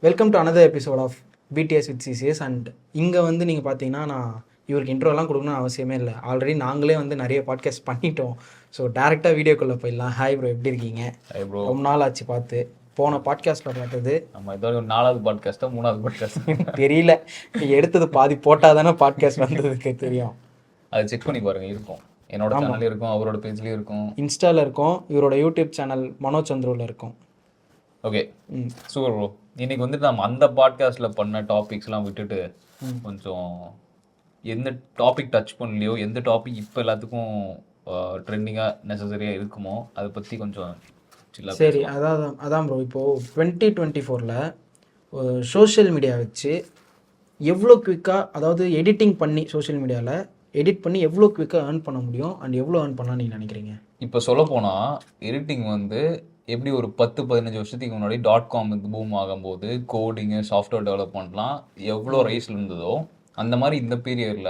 Welcome to another episode of BTS with CCS. And இங்கே வந்து நீங்கள் பார்த்தீங்கன்னா நான் இவருக்கு இன்ட்ரோலாம் கொடுக்கணும்னு அவசியமே இல்லை. ஆல்ரெடி நாங்களே வந்து நிறைய பாட்காஸ்ட் பண்ணிட்டோம். ஸோ டேரெக்டாக வீடியோக்குள்ளே போயிடலாம். ஹாய் ப்ரோ, எப்படி இருக்கீங்க? ரொம்ப நாள் ஆச்சு பார்த்து. போன பாட்காஸ்ட்டில் பார்த்தது நம்ம இதோட 4வது பாட்காஸ்ட்டா 3வது பாட்காஸ்ட் தெரியல. எடுத்தது பாதி போட்டால் தானே பாட்காஸ்ட் வந்ததுக்கு தெரியும். அதை செக் பண்ணி பாருங்க, இருக்கும். என்னோட சேனல்லையும் இருக்கும், அவரோட பேஜ்லேயும் இருக்கும், இன்ஸ்டாவில் இருக்கும், இவரோட யூடியூப் சேனல் மனோஜ் சந்துருவில் இருக்கும். Okay super bro. இன்னைக்கு வந்துட்டு நம்ம அந்த பாட்காஸ்ட்டில் பண்ண டாபிக்ஸ்லாம் விட்டுட்டு கொஞ்சம் எந்த டாபிக் டச் பண்ணலையோ, எந்த டாபிக் இப்போ எல்லாத்துக்கும் ட்ரெண்டிங்காக நெசசரியாக இருக்குமோ அதை பற்றி கொஞ்சம் சரி. அதான் ப்ரோ, இப்போது 2024 சோஷியல் மீடியா வச்சு எவ்வளோ குவிக்காக, அதாவது எடிட்டிங் பண்ணி சோஷியல் மீடியாவில் எடிட் பண்ணி எவ்வளோ குவிக்காக ஏர்ன் பண்ண முடியும் அண்ட் எவ்வளோ ஏர்ன் பண்ணலாம் நீங்கள் நினைக்கிறீங்க? இப்போ சொல்லப்போனால் எடிட்டிங் வந்து எப்படி ஒரு 10-15 வருஷத்துக்கு முன்னாடி .com பூம் ஆகும்போது கோடிங்கு சாஃப்ட்வேர் டெவலப்மெண்ட்லாம் எவ்வளோ ரைஸில் இருந்ததோ, அந்த மாதிரி இந்த பீரியடில்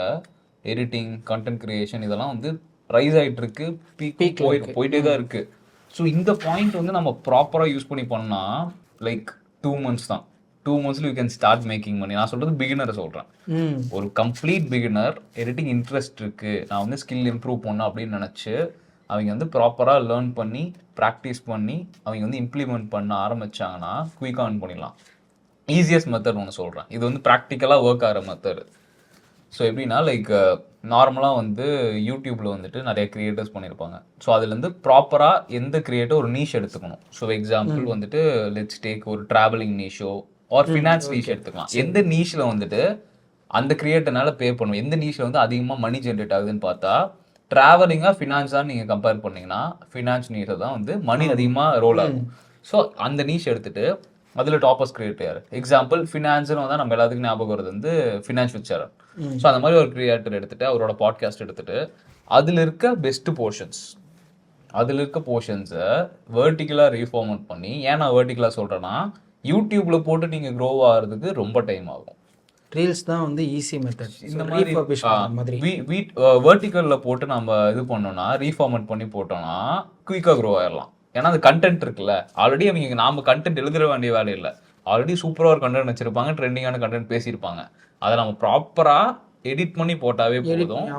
எடிட்டிங் கண்டென்ட் கிரியேஷன் இதெல்லாம் வந்து ரைஸ் ஆகிட்டு இருக்கு, பீக் போயிட்டே தான் இருக்குது. ஸோ இந்த பாயிண்ட் வந்து நம்ம ப்ராப்பராக யூஸ் பண்ணி பண்ணால் லைக் 2 months தான். 2 monthsல you can start making money. நான் சொல்கிறது பிகினரை சொல்கிறேன். ஒரு கம்ப்ளீட் பிகினர் எடிட்டிங் இன்ட்ரெஸ்ட் இருக்குது, நான் வந்து ஸ்கில் இம்ப்ரூவ் பண்ணேன் அப்படின்னு நினச்சி அவங்க வந்து ப்ராப்பராக லேர்ன் பண்ணி ப்ராக்டிஸ் பண்ணி அவங்க வந்து இம்ப்ளிமெண்ட் பண்ண ஆரம்பித்தாங்கன்னா குயிக்காக ஏர்ன் பண்ணிடலாம். ஈஸியஸ்ட் மெத்தட் ஒன்று சொல்கிறேன். இது வந்து ப்ராக்டிக்கலாக ஒர்க் ஆகிற மெத்தடு. ஸோ எப்படின்னா லைக் நார்மலாக வந்து யூடியூப்பில் வந்துட்டு நிறைய கிரியேட்டர்ஸ் பண்ணியிருப்பாங்க. ஸோ அதுலேருந்து ப்ராப்பராக எந்த கிரியேட்டர் ஒரு நீஷ் எடுத்துக்கணும். ஸோ எக்ஸாம்பிள் வந்துட்டு லெட்ஸ் டேக் ஒரு ட்ராவலிங் நீஷோ ஆர் ஃபினான்ஸ் நீஷ் எடுத்துக்கலாம். எந்த நீஷில் வந்துட்டு அந்த கிரியேட்டர்னால பே பண்ணுவோம், எந்த நீஷில் வந்து அதிகமாக மணி ஜென்ரேட் ஆகுதுன்னு பார்த்தா ட்ராவலிங்காக ஃபினான்ஸாக நீங்கள் கம்பேர் பண்ணிங்கன்னா ஃபினான்ஸ் நீஷை தான் வந்து மணி அதிகமாக ரோல் ஆகும். ஸோ அந்த நீஷ் எடுத்துகிட்டு அதில் டாப்பர்ஸ் கிரியேட்டர் யார்? எக்ஸாம்பிள் ஃபினான்ஸ்னு வந்தால் நம்ம எல்லாத்துக்கும் ஞாபகம் வருது வந்து ஃபினான்ஸ் வித் சரண். ஸோ அந்த மாதிரி ஒரு கிரியேட்டர் எடுத்துகிட்டு அவரோட பாட்காஸ்ட் எடுத்துகிட்டு அதில் இருக்க பெஸ்ட்டு போர்ஷன்ஸை வேர்ட்டிக்கலாக ரீஃபார்மெண்ட் பண்ணி, ஏன் நான் வேர்ட்டிக்கலாக சொல்கிறேன்னா யூடியூப்பில் போட்டு நீங்கள் க்ரோ ஆகிறதுக்கு ரொம்ப டைம் ஆகும். ரீல்ஸ் தான் வந்து ஈஸி மெத்தட். இந்த மாதிரி வேர்ட்டிக்கலில் போட்டு நம்ம இது பண்ணோம்னா ரீஃபார்மெண்ட் பண்ணி போட்டோம்னா குயிக்காக க்ரோ ஆயிடலாம். ஏன்னா அது கண்டென்ட் இருக்குல்ல, ஆல்ரெடி அவங்க நாம கண்டென்ட் எழுதுற வேண்டிய வேலை இல்லை. ஆல்ரெடி சூப்பராக ஒரு கண்டென்ட் வச்சிருப்பாங்க, ட்ரெண்டிங்கான கண்டென்ட் பேசியிருப்பாங்க. அதை நம்ம ப்ராப்பராக எடிட் பண்ணி போட்டாவே போதும்,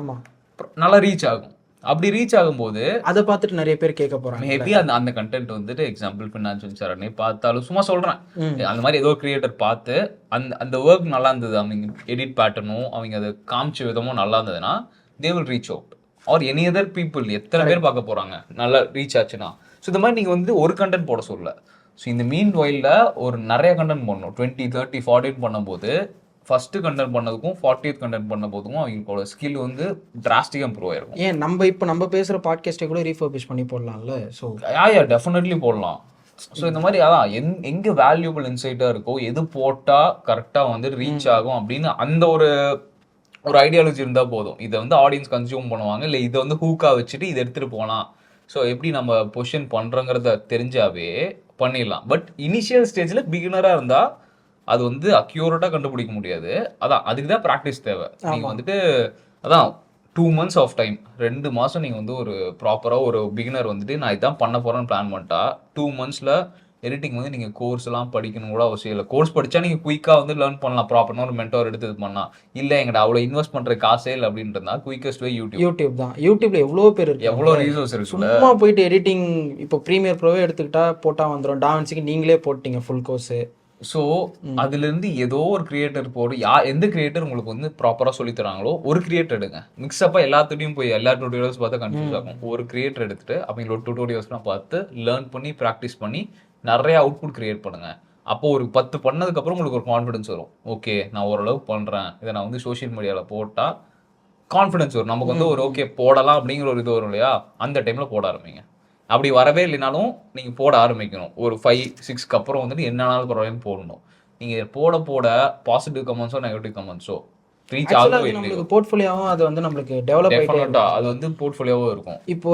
நல்லா ரீச் ஆகும். அப்படி ரீச் ஆகும்போது அதை பார்த்துட்டு நிறைய பேர் கேட்க போகிறாங்க. மேபி அந்த கண்டென்ட் வந்துட்டு எக்ஸாம்பிள் ஃபினான்ஸ் சரணே பார்த்தாலும் சும்மா சொல்கிறேன், அந்த மாதிரி ஏதோ கிரியேட்டர் பார்த்து அந்த ஒர்க் நல்லா இருந்தது, அவங்க எடிட் பேட்டர்னும் அவங்க அதை காமிச்ச விதமும் நல்லா இருந்ததுன்னா they will reach out. Or any other people எத்தனை பேர் பார்க்க போகிறாங்க நல்லா ரீச் ஆச்சுன்னா. ஸோ இந்த மாதிரி நீங்கள் வந்து ஒரு கண்டென்ட் போட சொல்ல. ஸோ இந்த மீன் வயலில் ஒரு நிறைய கண்டென்ட் பண்ணணும். 20, 30, 40 பண்ணும்போது ஃபஸ்ட்டு கண்டென்ட் பண்ணதுக்கும் 40th கண்டென்ட் பண்ண போதுக்கும் அவங்களோட ஸ்கில் வந்து டிராஸ்டிக்காக இம்ப்ரூவ் ஆயிருக்கும். ஏன் நம்ம பேசுகிற பாட்காஸ்ட்டை கூட ரீஃபர்பிஷ் பண்ணி போடலாம்ல? ஸோ டெஃபினெட்லி போடலாம். ஸோ இந்த மாதிரி அதான் எங்கே வேல்யூபிள் இன்சைட்டாக இருக்கோ, எது போட்டால் கரெக்டாக வந்து ரீச் ஆகும் அப்படின்னு அந்த ஒரு ஐடியாலஜி இருந்தால் போதும். இதை வந்து ஆடியன்ஸ் கன்சியூம் பண்ணுவாங்க, இல்லை இதை வந்து ஹூக்காக வச்சுட்டு இதை எடுத்துகிட்டு போகலாம். ஸோ எப்படி நம்ம பொசிஷன் பண்ணுறோங்கிறத தெரிஞ்சாவே பண்ணிடலாம். பட் இனிஷியல் ஸ்டேஜில் பிகினராக இருந்தால் அது வந்து அக்யூரேட்டாக கண்டுபிடிக்க முடியாது. அதான் அதுக்கு தான் ப்ராக்டிஸ் தேவை. நீங்கள் வந்துட்டு அதான் 2 months ஆஃப் டைம், 2 மாதம் நீங்கள் வந்து ஒரு ப்ராப்பராக ஒரு பிகினர் வந்துட்டு நான் இதான் பண்ண போகிறேன்னு பிளான் பண்ணிட்டா 2 monthsல எடிட்டிங் வந்து நீங்கள் கோர்ஸ்லாம் படிக்கணும் கூட அவசியம் இல்லை. கோர்ஸ் படித்தா நீங்கள் குயிக்காக வந்து லேர்ன் பண்ணலாம். ப்ராப்பராக ஒரு மென்டர் எடுத்து இது பண்ணலாம். இல்லை எங்கிட்ட அவ்வளோ இன்வெஸ்ட் பண்ணுற காசே இல்லை அப்படின்றதா குயிக்கஸ்ட் வே யூடியூப் தான். யூடியூப்ல எவ்வளோ பேர் இருக்கு, எவ்வளோ ரீசோர்ஸ் இருக்கு. சும்மா போயிட்டு எடிட்டிங் இப்போ ப்ரீமியர் ப்ரோவே எடுத்துக்கிட்டா போட்டால் வந்துடும். டாவன்சிக்கு நீங்களே போட்டீங்க ஃபுல் கோர்ஸு. ஸோ அதுலேருந்து ஏதோ ஒரு கிரியேட்டர் எந்த கிரியேட்டர் உங்களுக்கு வந்து ப்ராப்பராக சொல்லி தராங்களோ ஒரு கிரியேட்டர் எடுங்க. மிக்ஸ்அப்பாக எல்லாத்துட்டையும் போய் எல்லா டியூட்டோரியல்ஸ் பார்த்தா கன்ஃபியூஸ் ஆகும். ஒரு கிரியேட்டர் எடுத்துட்டு அவங்களோட டியூட்டோரியல்ஸ்லாம் பார்த்து லேர்ன் பண்ணி ப்ராக்டிஸ் பண்ணி நிறைய அவுட்புட் கிரியேட் பண்ணுங்க. அப்போ ஒரு 10 பண்ணதுக்கப்புறம் உங்களுக்கு ஒரு கான்ஃபிடன்ஸ் வரும். ஓகே நான் ஓரளவு பண்ணுறேன், இதை நான் வந்து சோஷியல் மீடியாவில் போட்டால் கான்ஃபிடன்ஸ் வரும். நமக்கு வந்து ஒரு ஓகே போடலாம் அப்படிங்கிற ஒரு இது வரும் இல்லையா? அந்த டைமில் போட ஆரம்பிங்க. அப்படி வரவே இல்லைனாலும் நீங்கள் போட ஆரம்பிக்கணும். ஒரு 5-6க்கு அப்புறம் வந்துட்டு என்னன்னாலும் பரவாயில்லன்னு போடணும். நீங்கள் போட பாசிட்டிவ் கமெண்ட்ஸோ நெகட்டிவ் கமெண்ட்ஸோ ரீச் ஆகும். நம்மளுக்கு போர்ட்ஃபோலியோவும் அது வந்து நம்மளுக்கு டெவலப் ஆகிட்டா அது வந்து போர்ட்ஃபோலியோவும் இருக்கும். இப்போ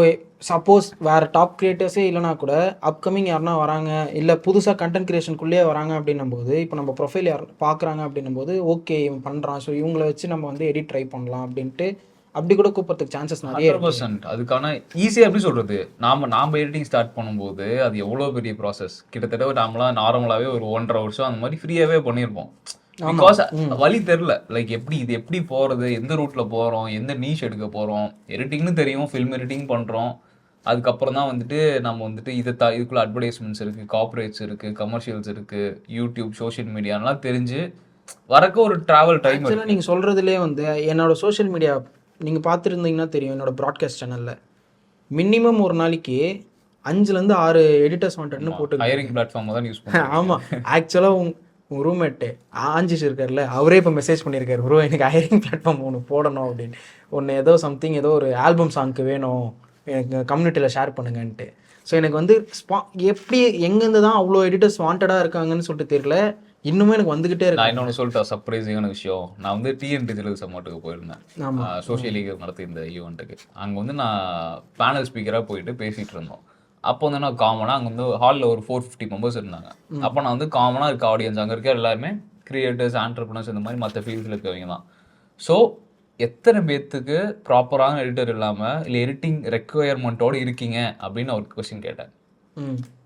சப்போஸ் வேறு டாப் கிரியேட்டர்ஸே இல்லைனா கூட அப்கமிங் யாருனா வராங்க, இல்லை புதுசாக கண்டென்ட் கிரியேஷனுக்குள்ளேயே வராங்க அப்படின்னும் போது, இப்போ நம்ம ப்ரொஃபைல் யார் பார்க்குறாங்க அப்படின்னும் போது ஓகே இவன் பண்ணுறான், ஸோ இவங்கள வச்சு நம்ம வந்து எடிட் ட்ரை பண்ணலாம் அப்படின்ட்டு அப்படி கூட கூப்பிட்றதுக்கு சான்சஸ் நிறைய இருக்கு. 100%. அதுக்கான ஈஸியாக எப்படி சொல்கிறது, நாம் எடிட்டிங் ஸ்டார்ட் பண்ணும்போது அது எவ்வளோ பெரிய ப்ராசஸ். கிட்டத்தட்ட நாமளாம் நார்மலாகவே ஒரு 1.5 வருஷம் அந்த மாதிரி ஃப்ரீயாகவே பண்ணியிருப்போம். பிகாஸ் வழி தெரில, லைக் இது எப்படி போகிறது, எந்த ரூட்டில் போகிறோம், எந்த நீஷ் எடுக்க போகிறோம். எடிட்டிங்னு தெரியும், ஃபில்ம் எடிட்டிங் பண்ணுறோம். அதுக்கப்புறம் தான் வந்துட்டு நம்ம வந்துட்டு இதுக்குள்ளே அட்வர்டைஸ்மெண்ட்ஸ் இருக்குது, கார்பரேட்ஸ் இருக்குது, கமர்ஷியல்ஸ் இருக்குது, யூடியூப், சோஷியல் மீடியாலாம் தெரிஞ்சு வரக்க ஒரு ட்ராவல் டைம். ஆக்சுவலாக நீங்கள் சொல்கிறதுலே வந்து என்னோட சோஷியல் மீடியா நீங்கள் பார்த்துருந்தீங்கன்னா தெரியும், என்னோட ப்ராட்காஸ்ட் சேனலில் மினிமம் ஒரு நாளைக்கு 5லேருந்து 6 எடிட்டர்ஸ் வாண்டட்னு போட்டு ஹையரிங் பிளாட்ஃபார்ம் தான் யூஸ் பண்ணுறேன். ஆமாம், ஆக்சுவலாக உங்கள் ரூம்மேட்டு ஆஞ்சிஸ் இருக்கார்ல, அவரே இப்போ மெசேஜ் பண்ணியிருக்காரு, ப்ரோ எனக்கு ஹையரிங் பிளாட்ஃபார்ம் ஒன்று போடணும் அப்படின்னு, ஒன்று ஏதோ சம்திங் ஏதோ ஒரு ஆல்பம் சாங்க்கு வேணும், எனக்கு கம்யூனிட்டியில் ஷேர் பண்ணுங்கன்ட்டு. ஸோ எனக்கு வந்து எப்படி எங்கேருந்து தான் அவ்வளோ எடிட்டர்ஸ் வாண்டடாக இருக்காங்கன்னு சொல்லிட்டு தெரியல, இன்னுமே எனக்கு வந்துகிட்டே இருக்கு. நான் இன்னொன்று சொல்லிட்டேன், சர்ப்ரைசிங்கான விஷயம். நான் வந்து டிஎன் டிஜிட்டல் சம்மட்டுக்கு போயிருந்தேன், சோஷியல் லீக் நடத்தி இந்த ஈவெண்ட்டுக்கு. அங்கே வந்து நான் பேனல் ஸ்பீக்கராக போயிட்டு பேசிகிட்டு இருந்தோம். அப்போ வந்து நான் காமனாக அங்கே வந்து ஹாலில் ஒரு 450 மெம்பர்ஸ் இருந்தாங்க. அப்போ நான் வந்து காமனாக இருக்க ஆடியன்ஸ் அங்கே இருக்க எல்லாருமே கிரியேட்டர்ஸ், ஆண்டர்பிரினர்ஸ், இந்த மாதிரி மற்ற ஃபீல்டில் இருக்கவங்க தான். ஸோ எத்தனை பேர்த்துக்கு ப்ராப்பரான எடிட்டர் இல்லாமல் இல்லை எடிட்டிங் ரெக்குயர்மெண்ட்டோடு இருக்கீங்க அப்படின்னு ஒரு கொஸ்டின் கேட்டேன்.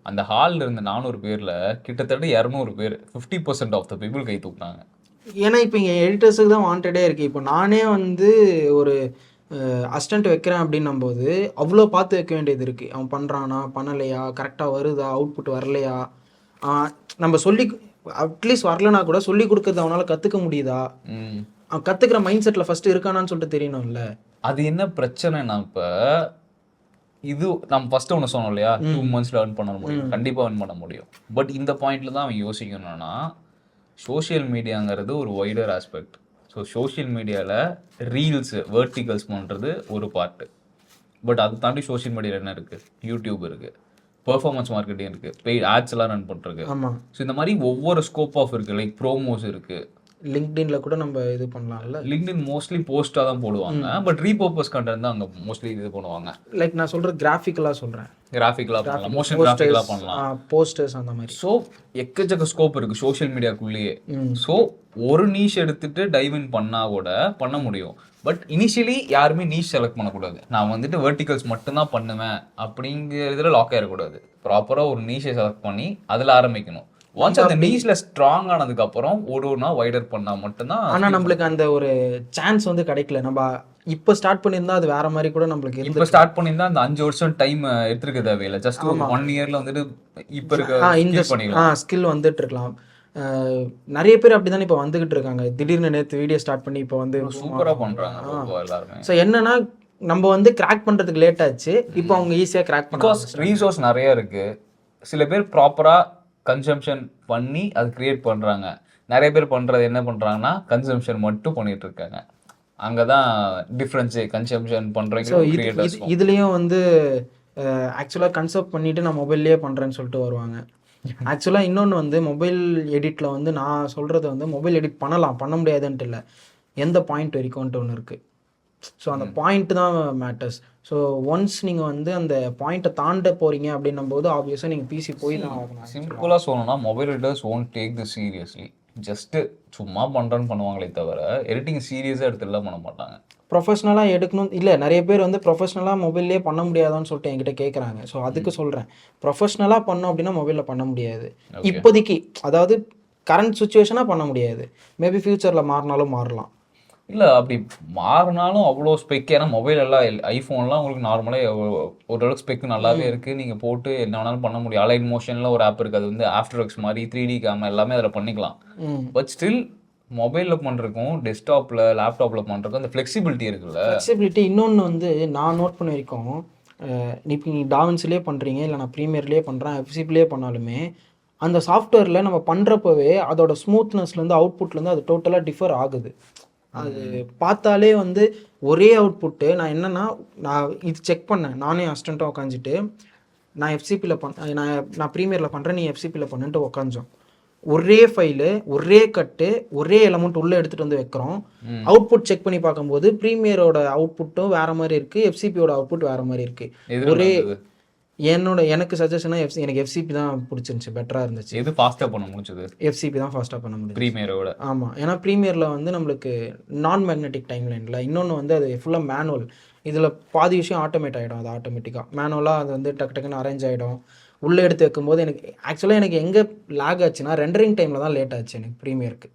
அந்த ஹாலில் இருந்த 400 பேரில் கிட்டத்தட்ட 200 பேர், 50% ஆஃப் த பீப்புள் கை தூக்கினாங்க. ஏன்னா இப்போ இங்கே எடிட்டர்ஸுக்கு தான் வாண்டடே இருக்குது. இப்போ நானே வந்து ஒரு அசிஸ்டண்ட் வைக்கிறேன் அப்படின்னும் போது அவ்வளோ பார்த்து வைக்க வேண்டியது இருக்குது. அவன் பண்ணுறானா, பண்ணலையா, கரெக்டாக வருதா, அவுட்புட் வரலையா, நம்ம சொல்லி அட்லீஸ்ட் வரலனா கூட சொல்லி கொடுக்குறது அவனால் கற்றுக்க முடியுதா, அவன் கற்றுக்கிற மைண்ட் செட்டில் ஃபஸ்ட்டு இருக்கானான்னு சொல்லிட்டு தெரியணும்ல. அது என்ன பிரச்சனைனா, இப்போ இது நம்ம ஃபஸ்ட்டு ஒன்று சொன்னோம் இல்லையா, 2 monthsல earn பண்ண முடியும், கண்டிப்பாக earn பண்ண முடியும். பட் இந்த பாயிண்டில் தான் அவன் யோசிக்கணும்னா, சோஷியல் மீடியாங்கிறது ஒரு வைடர் ஆஸ்பெக்ட். ஸோ சோஷியல் மீடியாவில் ரீல்ஸு, வெர்டிகல்ஸ் பண்ணுறது ஒரு பார்ட்டு. பட் அதை தாண்டி சோஷியல் மீடியாவில் என்ன இருக்குது, யூடியூப் இருக்குது, பெர்ஃபார்மன்ஸ் மார்க்கெட்டிங் இருக்குது, பெய்ட் ஆட்ஸ் எல்லாம் ரன் பண்ணுறது. ஆமாம், ஸோ இந்த மாதிரி ஒவ்வொரு ஸ்கோப் ஆஃப் இருக்குது. லைக் ப்ரோமோஸ் இருக்குது, லிங்க்டின்ல கூட நம்ம இது பண்ணலாம்ல. லிங்க்டின் மோஸ்ட்லி போஸ்ட்டாக தான் போடுவாங்க, பட் ரீபர்பஸ் கண்டென்ட் தான் அங்கே மோஸ்ட்லி இது பண்ணுவாங்க. லைக் நான் சொல்கிறது கிராஃபிக்கலாக சொல்கிறேன், கிராஃபிக்கலாக பண்ணலாம், மோஷன் கிராஃபிக்கலாக பண்ணலாம், போஸ்டர்ஸ் அந்த மாதிரி. ஸோ எக்கச்சக்க ஸ்கோப் இருக்குது சோஷியல் மீடியாக்குள்ளேயே. ஸோ ஒரு நீஷ் எடுத்துட்டு டைவ் இன் பண்ணால் கூட பண்ண முடியும். பட் இனிஷியலி யாருமே நீஷ் செலக்ட் பண்ணக்கூடாது. நான் வந்துட்டு வெர்டிகல்ஸ் மட்டும்தான் பண்ணுவேன் அப்படிங்கிறதுல லாக் ஆகிடக்கூடாது. ப்ராப்பராக ஒரு நீஷை செலக்ட் பண்ணி அதில் ஆரம்பிக்கணும். ஒன்ஸ் அந்த நீஷ்ல ஸ்ட்ராங் ஆனதுக்கு அப்புறம் ஒருனா வைடர் பண்ணா மட்டும்தான். ஆனா நம்மளுக்கு அந்த ஒரு சான்ஸ் வந்து கிடைக்கல. நம்ம இப்போ ஸ்டார்ட் பண்ணியிருந்தா அது வேற மாதிரி கூட நம்மளுக்கு இப்போ ஸ்டார்ட் பண்ணியிருந்தா அந்த 5 வருஷம் டைம் எடுத்துருக்க தேவையில்லை. ஜஸ்ட் 1 இயர்ல வந்துட்டு இப்போ இருக்க ஸ்கில் வந்துட்டு இருக்கலாம். நிறைய பேர் அப்படிதானே இப்போ வந்துகிட்டு இருக்காங்க. திடீர்னு நேற்று வீடியோ ஸ்டார்ட் பண்ணி இப்போ வந்து சூப்பரா பண்றாங்க எல்லாருமே. ஸோ என்னன்னா நம்ம வந்து கிராக் பண்றதுக்கு லேட் ஆச்சு, இப்போ அவங்க ஈஸியா கிராக் பிகாஸ் ரீசோர்ஸ் நிறைய இருக்கு. சில பேர் ப்ராப்பரா கன்சம்ஷன் பண்ணி அது கிரியேட் பண்ணுறாங்க. நிறைய பேர் பண்ணுறது என்ன பண்ணுறாங்கன்னா கன்சம்ஷன் மட்டும் பண்ணிட்டு இருக்காங்க. அங்கே தான் டிஃப்ரென்ஸு, கன்சம்ஷன் பண்ணுறவங்க. இதுலேயும் வந்து ஆக்சுவலாக கன்செப்ட் பண்ணிவிட்டு நான் மொபைல்லையே பண்ணுறேன்னு சொல்லிட்டு வருவாங்க. ஆக்சுவலாக இன்னொன்று வந்து மொபைல் எடிட்டில் வந்து நான் சொல்கிறது வந்து மொபைல் எடிட் பண்ண முடியாதுன்ட்டு இல்லை, எந்த பாயிண்ட் வரைக்கும்ன்ட்டு ஒன்று இருக்குது. ஸோ அந்த பாயிண்ட் தான் மேட்டர்ஸ். ஸோ ஒன்ஸ் நீங்கள் வந்து அந்த பாயிண்ட்டை தாண்ட போகிறீங்க அப்படின்னும் போது ஆப்வியஸாக நீங்கள் பிசி போய் தான் ஆகணும். சிம்பிளாக சொல்லணும்னா mobile editors won't take the seriously. Just சும்மா பண்ணுறேன்னு பண்ணுவாங்களே தவிர எடிட்டிங் சீரியஸாக எடுத்துலாம் பண்ண மாட்டாங்க. ப்ரொஃபஷ்னலாக எடுக்கணும் இல்லை, நிறைய பேர் வந்து ப்ரொஃபஷ்னலாக மொபைல்லே பண்ண முடியாதான்னு சொல்லிட்டு என்கிட்ட கேட்குறாங்க. ஸோ அதுக்கு சொல்கிறேன், ப்ரொஃபஷ்னலாக பண்ணோம் அப்படின்னா மொபைலில் பண்ண முடியாது இப்போதைக்கு. அதாவது கரண்ட் சுச்சுவேஷனாக பண்ண முடியாது, மேபி ஃப்யூச்சரில் மாறினாலும் மாறலாம். இல்லை அப்படி மாறினாலும் அவ்வளோ ஸ்பெக், ஏன்னா மொபைல் எல்லாம் ஐஃபோன்லாம் உங்களுக்கு நார்மலாக ஓரளவுக்கு ஸ்பெக் நல்லாவே இருக்குது. நீங்கள் போட்டு என்ன வேணாலும் பண்ண முடியும். அலைன் மோஷனில் ஒரு ஆப் இருக்குது, அது வந்து ஆஃப்டர் எஃபெக்ட்ஸ் மாதிரி 3D கேமரா எல்லாமே அதில் பண்ணிக்கலாம். பட் ஸ்டில் மொபைலில் பண்ணுறக்கும் டெஸ்க்டாப்பில் லேப்டாப்பில் பண்ணுறக்கும் அந்த ஃப்ளெக்சிபிலிட்டி இருக்குல்ல. ஃப்ளெக்சிபிலிட்டி இன்னொன்று வந்து நான் நோட் பண்ண வரைக்கும், இப்போ நீங்கள் டாவின்ஸ்லேயே பண்ணுறீங்க, இல்லை நான் ப்ரீமியர்லேயே பண்ணுறேன், எஃப்சிபிலேயே பண்ணாலுமே அந்த சாஃப்ட்வேரில் நம்ம பண்ணுறப்பவே அதோட ஸ்மூத்னஸ்லேருந்து அவுட்புட்லேருந்து அது டோட்டலாக டிஃபர் ஆகுது. அது பார்த்தாலே வந்து ஒரே அவுட்புட்டு. நான் என்னென்னா நான் இது செக் பண்ணேன், நானே அசிஸ்டண்ட்டாக உட்காந்துட்டு நான் எஃப்சிபியில் நான் ப்ரீமியரில் பண்ணுறேன், நீ எஃப்சிபியில் பண்ணுன்ட்டு உட்காந்தோம். ஒரே ஃபைலு, ஒரே கட்டு, ஒரே எலமெண்ட் உள்ளே எடுத்துகிட்டு வந்து வைக்கிறோம். அவுட்புட் செக் பண்ணி பார்க்கும்போது ப்ரீமியரோட அவுட்புட்டும் வேறு மாதிரி இருக்குது, எஃப்சிபியோட அவுட்புட் வேறு மாதிரி இருக்குது. ஒரே எனக்கு சஜஷனாக எனக்கு எஃப்சிபி தான் பிடிச்சிருந்துச்சி, பெட்டராக இருந்துச்சு. எது ஃபாஸ்ட்டாக பண்ண முடிஞ்சது? எஃப்சிபி தான் ஃபாஸ்ட்டாக பண்ண முடியும் ப்ரீமியரோட. ஆமாம், ஏன்னா ப்ரீமியரில் வந்து நம்மளுக்கு நான் மேக்னெட்டிக் டைம் லைனில், இன்னொன்று வந்து அது ஃபுல்லாக மேனுவல். இதில் பாதி விஷயம் ஆட்டோமேட் ஆகிடும். அது ஆட்டோமேட்டிக்காக மேனுவலாக அது வந்து டக்கு டக்குன்னு அரேஞ்ச் ஆகிடும். உள்ளே எடுத்து வைக்கும்போது எனக்கு எங்கே லேக் ஆச்சுன்னா ரெண்டரிங் டைமில் தான் லேட் ஆச்சு எனக்கு ப்ரீமியருக்கு.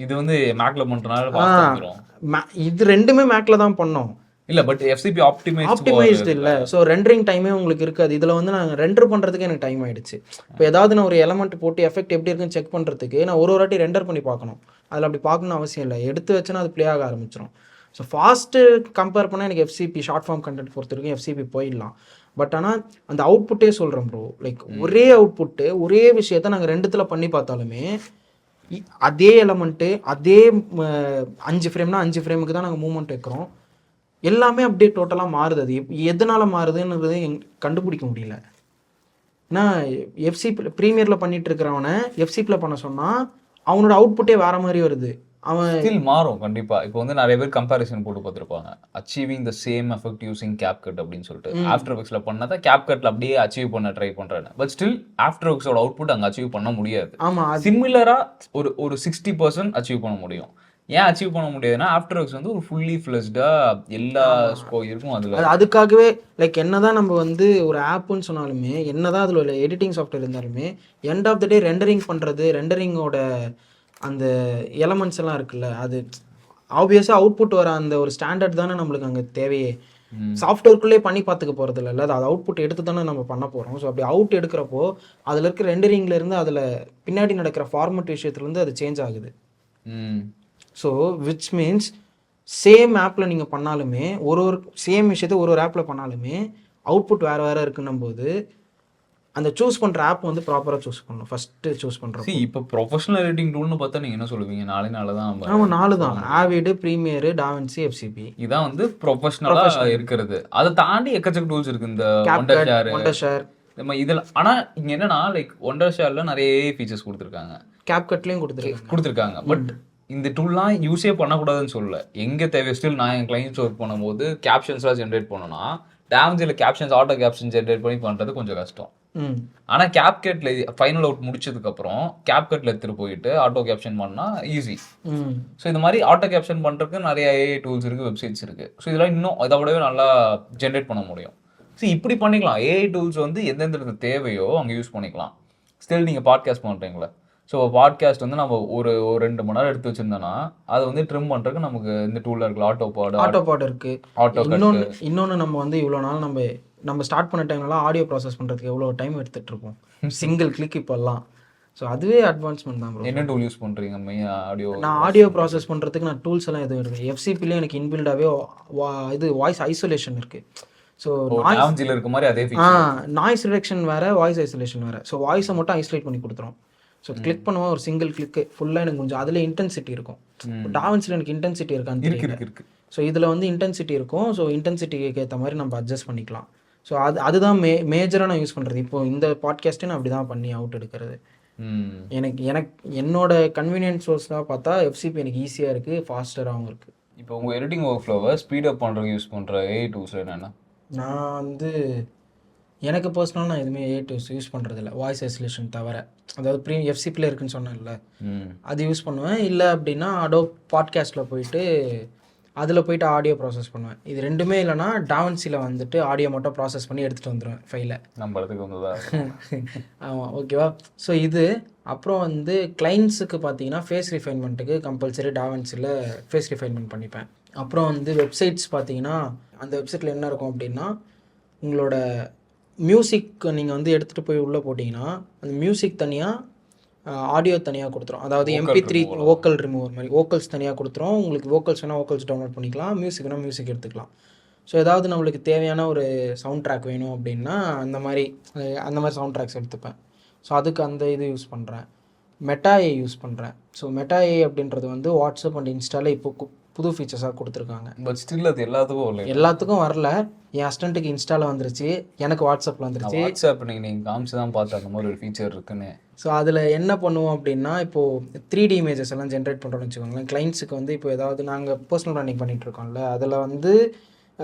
இது வந்து மேக்கில் பண்ணுறதுனால இது ரெண்டுமே மேக்கில் தான் பண்ணோம். இல்லை, பட் எஃப்சிபி ஆப்டிமைஸ்டு இல்லை. ஸோ ரெண்டரிங் டைமே உங்களுக்கு இருக்காது. இதில் வந்து நாங்கள் ரெண்டர் பண்ணுறதுக்கு எனக்கு டைம் ஆகிடுச்சு. இப்போ ஏதாவது நான் ஒரு எலமெண்ட் போட்டு எஃபெக்ட் எப்படி இருக்குன்னு செக் பண்ணுறதுக்கு நான் ஒரு வாட்டி ரெண்டர் பண்ணி பார்க்கணும். அதில் அப்படி பார்க்கணும்னு அவசியம் இல்லை. எடுத்து வச்சுன்னா அது ப்ளே ஆக ஆரம்பிச்சிடும். ஸோ ஃபாஸ்ட்டு கம்பேர் பண்ணால் எனக்கு எஃப்சிபி ஷார்ட் ஃபார்ம் கண்டென்ட் பொறுத்த வரைக்கும் எஃப்சிபி போயிடலாம். பட் ஆனால் அந்த அவுட்புட்டே சொல்கிறேன் ப்ரோ, லைக் ஒரே அவுட்புட்டு ஒரே விஷயத்த நாங்கள் ரெண்டுத்தில் பண்ணி பார்த்தாலுமே அதே எலமெண்ட்டு அதே 5 ஃப்ரேம்னா 5 ஃப்ரேமுக்கு தான் நாங்கள் மூவ்மெண்ட் வைக்கிறோம். எல்லாமே அப்படியே டோட்டலாக மாறுது. அது எதனால் மாறுதுன்றது கண்டுபிடிக்க முடியல. ஏன்னா எஃப்சிபி ப்ரீமியரில் பண்ணிட்டு இருக்கிறவனை எஃப்சிபியில் பண்ண சொன்னால் அவனோட அவுட்புட்டே வேறு மாதிரி வருது. அவன் ஸ்டில் மாறும் கண்டிப்பாக. இப்போ வந்து நிறைய பேர் கம்பேரிசன் போட்டு பார்த்துருப்பாங்க, achieving the same effect using CapCut அப்படின்னு சொல்லிட்டு. ஆஃப்டர் எஃபெக்ட்ஸில் பண்ணாத கேப்கட்டில் அப்படியே அச்சீவ் பண்ண ட்ரை பண்ணுறேன். பட் ஸ்டில் ஆஃப்டர் எஃபெக்ட்ஸோட அவுட்புட் அங்கே அச்சீவ் பண்ண முடியாது. ஆமாம், சிமிலராக ஒரு 60% அச்சீவ் பண்ண முடியும். ஏன் அச்சீவ் பண்ண முடியாதுன்னா ஆஃப்டர் எஃபெக்ட்ஸ் வந்து ஒரு ஃபுல்லி ஃப்ளெஷ்டாக எல்லா இருக்கும். அதுக்காகவே லைக் என்னதான் நம்ம வந்து ஒரு ஆப்புன்னு சொன்னாலுமே, என்னதான் அதில் உள்ள எடிட்டிங் சாஃப்ட்வேர் இருந்தாலுமே, end of the day rendering பண்ணுறது, ரெண்டரிங்கோட அந்த எலமெண்ட்ஸ் எல்லாம் இருக்குல்ல, அது ஆப்வியஸாக அவுட்புட் வர அந்த ஒரு ஸ்டாண்டர்ட் தானே நம்மளுக்கு அங்கே தேவையே. சாஃப்ட்வேர்க்குள்ளே பண்ணி பார்த்துக்க போகிறது இல்லை, அது அவுட்புட் எடுத்து தானே நம்ம பண்ண போகிறோம். ஸோ அப்படி அவுட் எடுக்கிறப்போ அதில் இருக்கிற ரெண்டரிங்லேருந்து அதில் பின்னாடி நடக்கிற ஃபார்மட் விஷயத்துலேருந்து அது சேஞ்ச் ஆகுது. ஸோ விச் மீன்ஸ் சேம் ஆப்பில் நீங்கள் பண்ணாலுமே ஒரு சேம் விஷயத்த ஒரு ஆப்பில் பண்ணாலுமே அவுட்புட் வேறு இருக்குன்னும் போது அந்த சூஸ் பண்ணுற ஆப் வந்து ப்ராப்பராக சூஸ் பண்ணணும். ஃபஸ்ட்டு சூஸ் பண்ணுறோம். இப்போ ப்ரொஃபஷனல் எடிட்டிங் டூல்னு பார்த்தா நீங்கள் என்ன சொல்லுவீங்க? 4 தான். ஆமாம், 4 தான். ஆவிடு, ப்ரீமியரு, டாவின்சி, எஃப்சிபி. இதான் வந்து ப்ரொஃபஷனலாக இருக்கிறது. அதை தாண்டி எக்கச்சக்க டூல்ஸ் இருக்குது. இந்த ஒண்டர்ஷேர் இதில். ஆனால் இங்கே என்னன்னா லைக் ஒண்டர்ஷேரில் நிறைய ஃபீச்சர்ஸ் கொடுத்துருக்காங்க, கேப்கட்லேயும் கொடுத்துருக்காங்க. பட் இந்த டூல்லாம் யூஸே பண்ணக்கூடாதுன்னு சொல்லல. எங்கே தேவை ஸ்டில் நான் என் கிளைண்ட்ஸ் ஒர்க் பண்ணும்போது கேப்ஷன்ஸ்லாம் ஜென்ரேட் பண்ணோன்னா டாவின்சியில் கேப்ஷன்ஸ் ஆட்டோ கேப்ஷன் ஜென்ரேட் பண்ணி பண்ணுறது கொஞ்சம் கஷ்டம். ஆனால் கேப்கட்ல ஃபைனல் அவுட் முடிச்சதுக்கப்புறம் கேப்கட்ல எடுத்துட்டு போயிட்டு ஆட்டோ கேப்ஷன் பண்ணால் ஈஸி. ஸோ இந்த மாதிரி ஆட்டோ கேப்ஷன் பண்ணுறதுக்கு நிறைய ஏஐ டூல்ஸ் இருக்குது, வெப்சைட்ஸ் இருக்குது. ஸோ இதெல்லாம் இன்னும் இதை விடவே நல்லா ஜென்ரேட் பண்ண முடியும். ஸோ இப்படி பண்ணிக்கலாம். ஏஐ டூல்ஸ் வந்து எந்தெந்த தேவையோ அங்கே யூஸ் பண்ணிக்கலாம். ஸ்டில் நீங்கள் பாட்காஸ்ட் பண்ணுறீங்களா? ஸோ பாட்காஸ்ட் வந்து நம்ம ஒரு 2 மணி நேரம் எடுத்து வச்சிருந்தோன்னா அதை வந்து ட்ரிம் பண்ணுறதுக்கு நமக்கு இந்த டூலில் இருக்குல்ல, ஆட்டோபாட் இருக்குது. இன்னொன்று நம்ம வந்து இவ்வளோ நாள் நம்ம ஸ்டார்ட் பண்ண டைம்லாம் ஆடியோ ப்ராசஸ் பண்ணுறதுக்கு எவ்வளோ டைம் எடுத்துகிட்டு இருக்கோம், சிங்கிள் கிளிக் இப்போல்லாம். ஸோ அதுவே அட்வான்ஸ்மெண்ட் தான். என்ன டூல் யூஸ் பண்ணுறீங்க ஆடியோ? நான் ஆடியோ ப்ராசஸ் பண்ணுறதுக்கு நான் டூல்ஸ் எல்லாம் எதுவும் இருக்குது. எஃப்சிபிலே எனக்கு இன்பில்டாகவே இது வாய்ஸ் ஐசோலேஷன் இருக்குது. ஸோ நாய்ஸில் இருக்க மாதிரி அதே நாய்ஸ் ரிடக்ஷன் வேறு, வாய்ஸ் ஐசோலேஷன் வேறு. ஸோ வாய்ஸை மட்டும் ஐசோலேட் பண்ணி கொடுத்துரும். ஸோ கிளிக் பண்ணுவோம், ஒரு சிங்கிள் கிளிக்கு ஃபுல்லாக எனக்கு கொஞ்சம் அதில் இன்டென்சிட்டி இருக்கும். டாவின்சியில் எனக்கு இன்டென்சிட்டி இருக்கான்னு இருக்கு. ஸோ இதில் வந்து இன்டென்சிட்டி இருக்கும். ஸோ இன்டென்சிட்டிக்கு ஏற்ற மாதிரி நம்ம அட்ஜஸ்ட் பண்ணிக்கலாம். ஸோ அதுதான் மேஜராக நான் யூஸ் பண்ணுறது. இப்போ இந்த பாட்காஸ்ட்டே நான் அப்படி தான் பண்ணி அவுட் எடுக்கிறது. என்னோட கன்வீனியன்ஸ் சோர்ஸாக பார்த்தா எஃப்சிபி எனக்கு ஈஸியாக இருக்குது, ஃபாஸ்டராகவும் இருக்குது. இப்போ உங்கள் எடிட்டிங் ஒர்க் ஃப்ளோவை ஸ்பீடப் பண்ணுறதுக்கு யூஸ் பண்ணுற ஏஐ டூல்ஸ் என்னென்ன? நான் வந்து எனக்கு பர்சனலாக நான் எதுவுமே ஏஐ டூல்ஸ் யூஸ் பண்ணுறதில்ல, வாய்ஸ் ஐசோலேஷன் தவிர. அதாவது எஃப்சிபியில் இருக்குன்னு சொன்னேன்ல, அது யூஸ் பண்ணுவேன். இல்லை அப்படின்னா பாட்காஸ்ட்டில் போயிட்டு அதில் போயிட்டு ஆடியோ ப்ராசஸ் பண்ணுவேன். இது ரெண்டுமே இல்லைனா டாவின்சியில் வந்துட்டு ஆடியோ மட்டும் ப்ராசஸ் பண்ணி எடுத்துகிட்டு வந்துடுவேன் ஃபைலை. நம்ம இடத்துக்கு வந்ததா? ஆமாம், ஓகேவா. ஸோ இது அப்புறம் வந்து கிளைண்ட்ஸுக்கு பார்த்தீங்கன்னா ஃபேஸ் ரிஃபைன்மெண்ட்டுக்கு கம்பல்சரி டாவின்சியில் ஃபேஸ் ரிஃபைன்மெண்ட் பண்ணிப்பேன். அப்புறம் வந்து வெப்சைட்ஸ் பார்த்தீங்கன்னா அந்த வெப்சைட்டில் என்ன இருக்கும் அப்படின்னா, உங்களோட மியூசிக் நீங்கள் வந்து எடுத்துகிட்டு போய் உள்ளே போட்டிங்கன்னா அந்த மியூசிக் தனியாக, ஆடியோ தனியாக கொடுத்துரும். அதாவது MP3 வோக்கல் ரிமூவர் மாதிரி வோக்கல்ஸ் தனியாக கொடுத்துரும். உங்களுக்கு வோக்கல்ஸ் வேணால் வோக்கல்ஸ் டவுன்லோட் பண்ணிக்கலாம், மியூசிக்னா மியூசிக் எடுத்துக்கலாம். ஸோ ஏதாவது நம்மளுக்கு தேவையான ஒரு சவுண்ட் ட்ராக் வேணும் அப்படின்னா அந்த மாதிரி சவுண்ட் ட்ராக்ஸ் எடுத்துப்பேன். ஸோ அதுக்கு அந்த இது யூஸ் பண்ணுறேன். மெட்டாஏ யூஸ் பண்ணுறேன். ஸோ மெட்டாஏ அப்படின்றது வந்து வாட்ஸ்அப் அண்ட் இன்ஸ்டாவில் இப்போ புது ஃபீச்சர்ஸாக கொடுத்துருக்காங்க. பட் ஸ்டில் அது எல்லாத்துக்கும் வரல. என் அசிஸ்டண்ட்டுக்கு இன்ஸ்டாவில் வந்துருச்சு, எனக்கு வாட்ஸ்அப்பில் வந்துருச்சு. வாட்ஸ்அப் நீங்கள் காமிச்சு தான் பார்த்து அந்த மாதிரி ஒரு ஃபீச்சர் இருக்குன்னு. ஸோ அதில் என்ன பண்ணுவோம் அப்படின்னா, இப்போது 3D இமேஜஸ் எல்லாம் ஜென்ரேட் பண்ணுறோன்னு வச்சுக்கோங்களேன். கிளைண்ட்ஸுக்கு வந்து இப்போ ஏதாவது நாங்கள் பர்சனல் பிராண்டிங் பண்ணிகிட்ருக்கோம்ல, அதில் வந்து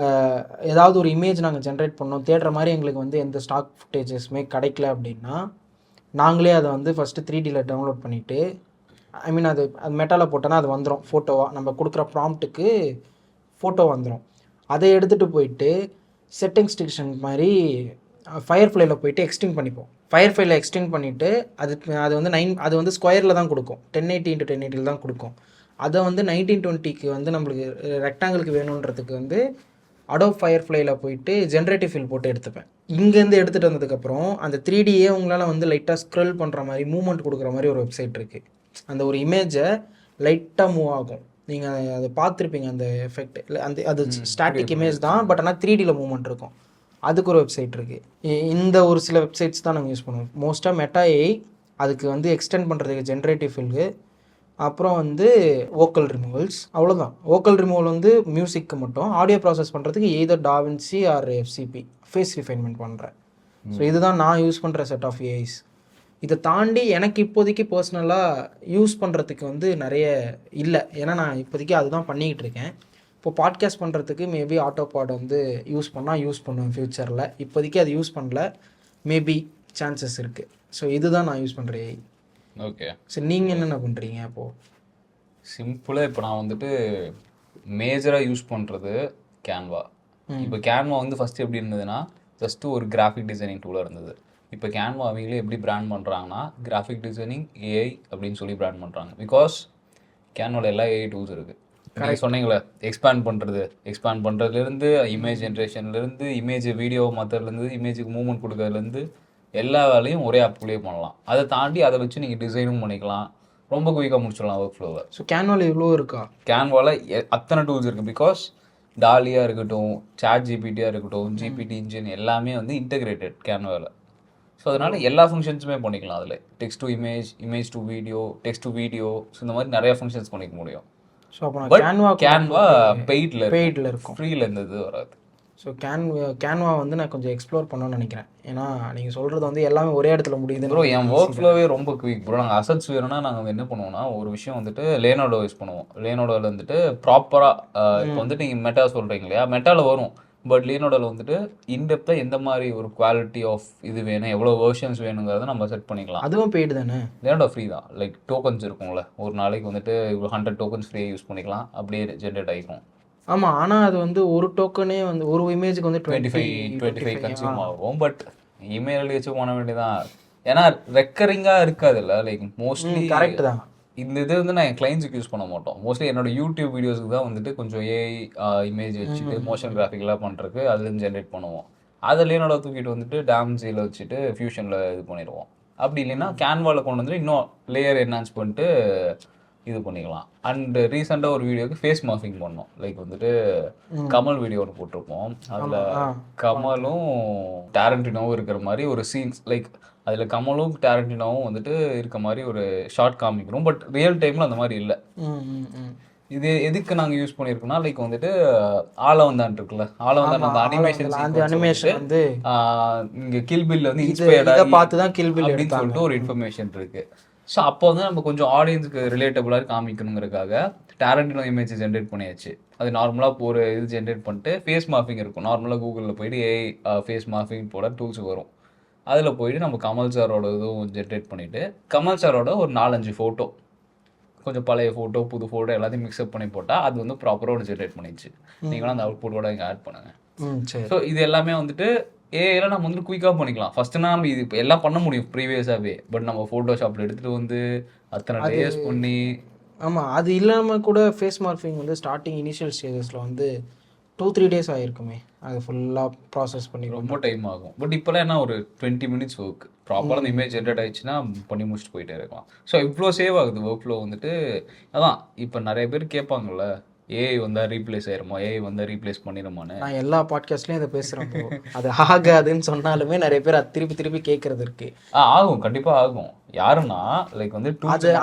ஏதாவது ஒரு இமேஜ் நாங்கள் ஜென்ரேட் பண்ணோம் தேடுற மாதிரி எங்களுக்கு வந்து எந்த ஸ்டாக் ஃபுட்டேஜஸ்மே கிடைக்கல அப்படின்னா நாங்களே அதை வந்து ஃபஸ்ட்டு 3Dயில் டவுன்லோட் பண்ணிவிட்டு ஐ மீன் அது மெட்டாவில் போட்டோன்னா அது வந்துடும் ஃபோட்டோவாக நம்ம கொடுக்குற ப்ராம்ப்ட்டுக்கு ஃபோட்டோ வந்துடும். அதை எடுத்துகிட்டு போயிட்டு செட்டிங் ஸ்டேஷன் மாதிரி ஃபயர்ஃப்ளைல போயிட்டு எக்ஸ்டெண்ட் பண்ணிப்போம். ஃபயர்ஃப்ளைல எக்ஸ்டெண்ட் பண்ணிவிட்டு அது வந்து அது வந்து ஸ்கொயரில் தான் கொடுக்கும், 1080x1080 தான் கொடுக்கும். அதை வந்து 1920க்கு வந்து நம்மளுக்கு ரெக்டாங்கிளுக்கு வேணுன்றதுக்கு வந்து அடோப் ஃபயர்ஃப்ளைல போயிட்டு ஜென்ரேட்டிவ் ஃபில் போட்டு எடுத்துப்பேன். இங்கேருந்து எடுத்துகிட்டு வந்ததுக்கப்புறம் அந்த 3Dயே உங்களால் வந்து லைட்டாக ஸ்க்ரோல் பண்ணுற மாதிரி மூவ்மெண்ட் கொடுக்குற மாதிரி ஒரு வெப்சைட் இருக்குது. அந்த ஒரு இமேஜை லைட்டாக மூவ் ஆகும், நீங்கள் அதை பார்த்துருப்பீங்க அந்த எஃபெக்ட். அது ஸ்டாட்டிக் இமேஜ் தான், பட் ஆனால் 3Dயில் மூவ்மெண்ட் இருக்கும். அதுக்கு ஒரு வெப்சைட் இருக்குது. இந்த ஒரு சில வெப்சைட்ஸ் தான் நாங்கள் யூஸ் பண்ணுவோம். மோஸ்ட்டாக மெட்டா ஏஐ, அதுக்கு வந்து எக்ஸ்டெண்ட் பண்ணுறதுக்கு ஜென்ரேட்டிவ் ஃபில்கு, அப்புறம் வந்து வோக்கல் ரிமூவல்ஸ், அவ்வளோதான். வோக்கல் ரிமூவல் வந்து மியூசிக்கு மட்டும். ஆடியோ ப்ராசஸ் பண்ணுறதுக்கு either DaVinci or FCP, face refinement பண்ணுறேன். ஸோ இதுதான் நான் யூஸ் பண்ணுற செட் ஆஃப் ஏஐஸ். இதை தாண்டி எனக்கு இப்போதைக்கு பர்சனலாக யூஸ் பண்ணுறதுக்கு வந்து நிறைய இல்லை, ஏன்னா நான் இப்போதைக்கு அதுதான் பண்ணிக்கிட்டு இருக்கேன். இப்போ பாட்காஸ்ட் பண்ணுறதுக்கு மேபி ஆட்டோபாட் வந்து யூஸ் பண்ணுவேன் ஃப்யூச்சரில். இப்போதைக்கு அது யூஸ் பண்ணல, மேபி சான்சஸ் இருக்குது. ஸோ இதுதான் நான் யூஸ் பண்ணுற ஏஐ. ஓகே, சரி நீங்கள் என்னென்ன பண்ணுறீங்க இப்போது? சிம்பிளாக இப்போ நான் வந்துட்டு மேஜராக யூஸ் பண்ணுறது கேன்வா. இப்போ கேன்வா வந்து ஃபஸ்ட்டு எப்படி இருந்ததுன்னா ஜஸ்ட்டு ஒரு கிராஃபிக் டிசைனிங் டூலாக இருந்தது. இப்போ கேன்வா அவங்களே எப்படி பிராண்ட் பண்ணுறாங்கன்னா கிராஃபிக் டிசைனிங் ஏஐ அப்படின்னு சொல்லி பிராண்ட் பண்ணுறாங்க. பிகாஸ் கேன்வாவில் எல்லா ஏஐ டூல்ஸ் இருக்குது. நீங்கள் சொன்னீங்களே எக்ஸ்பேண்ட் பண்ணுறதுலேருந்து இமேஜ் ஜென்ரேஷன்லேருந்து இமேஜ் வீடியோ மாற்றுறதுலேருந்து இமேஜுக்கு மூவ்மெண்ட் கொடுக்கறதுலேருந்து எல்லா வேலையும் ஒரே ஆப்குள்ளேயே பண்ணலாம். அதை தாண்டி அதை வச்சு நீங்கள் டிசைனும் பண்ணிக்கலாம், ரொம்ப குயிக்காக முடிச்சிடலாம் ஒர்க் ஃப்ளோவை. ஸோ கேன்வாவில் இவ்வளோ இருக்கா? கேன்வாவில் அத்தனை டூல்ஸ் இருக்குது. பிகாஸ் டாலியாக இருக்கட்டும், சாட் ஜிபிடியாக இருக்கட்டும், ஜிபிடி இன்ஜின் எல்லாமே வந்து இன்டெகிரேட்டட் கேன்வாவில். ஸோ அதனால் எல்லா ஃபங்க்ஷன்ஸுமே பண்ணிக்கலாம். அதில் text to image, image to video, text to video, so இந்த மாதிரி நிறைய ஃபங்க்ஷன்ஸ் பண்ணிக்க முடியும். ஸோ அப்போ கேன்வா பெய்டில் இருக்கும், ஃப்ரீயில் இருந்தது வராது. ஸோ கேன்வா வந்து நான் கொஞ்சம் எக்ஸ்ப்ளோர் பண்ணணும்னு நினைக்கிறேன். ஏன்னா நீங்கள் சொல்கிறது வந்து எல்லாமே ஒரே இடத்துல முடியுது. ப்ரோ என் ஒர்க் ஃப்ளோவே ரொம்ப குயிக் ப்ரோ. நாங்கள் அசட்ஸ் வேணும்னா நாங்கள் என்ன பண்ணுவோம்னா ஒரு விஷயம் வந்துட்டு லேனோடோ யூஸ் பண்ணுவோம். லேனோடோவில் வந்துட்டு ப்ராப்பராக இப்போ வந்துட்டு நீங்கள் மெட்டா சொல்கிறீங்க இல்லையா, மெட்டாவில் வரும். பட் லேனோடோவில் வந்துட்டு இன்டெப்த்தாக எந்த மாதிரி ஒரு குவாலிட்டி ஆஃப் இது வேணும், எவ்வளோ வெர்ஷன்ஸ் வேணுங்கிறத நம்ம செட் பண்ணிக்கலாம். அதுவும் பெய்டு தானே? லேனோடோ ஃப்ரீ தான். லைக் டோக்கன்ஸ் இருக்கும்ல, ஒரு நாளைக்கு வந்துட்டு 100 டோக்கன்ஸ் ஃப்ரீயாக யூஸ் பண்ணிக்கலாம், அப்படியே ஜென்ரேட் ஆகிக்கும். ஆமாம், ஆனால் அது வந்து ஒரு டோக்கனே வந்து ஒரு இமேஜுக்கு வந்து 25 கன்சியூம் ஆகும். பட் இமெயில் வச்சு பண்ண வேண்டியதான், ஏன்னா ரெக்கரிங்காக இருக்காதுல்ல. லைக் மோஸ்ட்லி கரெக்ட் தான். இந்த இது வந்து நான் என் கிளைண்ட்ஸுக்கு யூஸ் பண்ண மாட்டோம். மோஸ்ட்லி என்னோட யூடியூப் வீடியோஸுக்கு தான் வந்துட்டு கொஞ்சம் ஏஐ இமேஜ் வச்சுட்டு மோஷன் கிராஃபிக்லாம் பண்ணுறதுக்கு அதுலேருந்து ஜென்ரேட் பண்ணுவோம். அதில் என்னோட தூக்கிட்டு வந்துட்டு டாம்ஸியில் வச்சுட்டு ஃபியூஷனில் இது பண்ணிடுவோம். அப்படி இல்லைன்னா கேன்வாவில் கொண்டு வந்துட்டு இன்னும் லேயர் என்ஹான்ஸ் பண்ணிட்டு இது பண்ணிக்கலாம். அண்ட் ரீசெண்டாக ஒரு வீடியோக்கு ஃபேஸ் மார்க்கிங் பண்ணோம். லைக் வந்துட்டு கமல் வீடியோ ஒன்று போட்டிருப்போம். அதில் கமலும் டாரண்டினோவும் இருக்கிற மாதிரி ஒரு சீன்ஸ், லைக் அதில் கமலும் டாரண்டினோவும் வந்துட்டு இருக்க மாதிரி ஒரு ஷார்ட் காமிக்கிறோம். பட் ரியல் டைமில் அந்த மாதிரி இல்லை. இது எதுக்கு நாங்கள் யூஸ் பண்ணியிருக்கோம்னா லைக் வந்துட்டு ஆலவந்தான் இருக்குல்ல, ஆலவந்தான் அந்த அனிமேஷன் வந்து இங்கே கில்பில் வந்து இன்ஸ்பயர்டாக பார்த்து தான் கில்பில் அப்படின்னு சொல்லிட்டு ஒரு இன்ஃபர்மேஷன் இருக்குது. ஸோ அப்போ வந்து நம்ம கொஞ்சம் ஆடியன்ஸுக்கு ரிலேட்டபுளாக காமிக்கணுங்கிறதுக்காக டாரண்டினோ இமேஜ் ஜென்ரேட் பண்ணியாச்சு. அது நார்மலாக ஒரு இது ஜென்ரேட் பண்ணிட்டு ஃபேஸ் மார்க்கிங் இருக்கும். நார்மலாக கூகுளில் போய்ட்டு ஏஐ ஃபேஸ் மார்க்கிங் போட டூல்ஸ் வரும். அதில் போய்ட்டு நம்ம கமல் சாரோட இதுவும் ஜென்ரேட் பண்ணிவிட்டு கமல் சாரோட ஒரு 4-5 ஃபோட்டோ, கொஞ்சம் பழைய ஃபோட்டோ புது ஃபோட்டோ எல்லாத்தையும் மிக்ஸ்அப் பண்ணி போட்டால் அது வந்து ப்ராப்பராக ஒரு ஜென்ரேட் பண்ணிடுச்சு. நீங்களும் அந்த அவுட்புட்டோட இங்கே ஆட் பண்ணுங்கள். ஸோ இது எல்லாமே வந்துட்டு ஏஐல நம்ம வந்து குயிக்காக பண்ணிக்கலாம். ஃபஸ்ட்டுனா நம்ம இது இப்போ எல்லாம் பண்ண முடியும் ப்ரீவியஸாகவே. பட் நம்ம ஃபோட்டோஷாப்பில் எடுத்துகிட்டு வந்து அத்தனை டேஸ் பண்ணி. ஆமாம், அது இல்லாமல் கூட ஃபேஸ் மார்க்கிங் வந்து ஸ்டார்டிங் இனிஷியல் ஸ்டேஜஸில் வந்து 2-3 டேஸ் ஆகிருக்குமே, அது ஃபுல்லாக ப்ராசஸ் பண்ணி ரொம்ப டைம் ஆகும். பட் இப்போலாம் என்ன ஒரு 20 மினிட்ஸ் ஒர்க் ப்ராப்பராக அந்த இமேஜ் ஜென்ரேட் ஆகிடுச்சுன்னா பண்ணி முடிச்சுட்டு போயிட்டே இருக்கலாம். ஸோ இவ்வளோ சேவ் ஆகுது ஒர்க் ஃப்ளோ வந்துட்டு. அதான் இப்போ நிறைய பேர் கேட்பாங்கல்ல, ஏஐ வந்தால் ரீப்ளேஸ் ஆயிருமா, ஏஐ வந்தால் ரீப்ளேஸ் பண்ணிடுமான்னு. நான் எல்லா பாட்காஸ்ட்லேயும் இதை பேசுகிறேன். அது ஆகாதுன்னு சொன்னாலுமே நிறைய பேர் அது திருப்பி கேட்கறது இருக்கு. ஆகும், கண்டிப்பாக ஆகும். யாருன்னா லைக் வந்து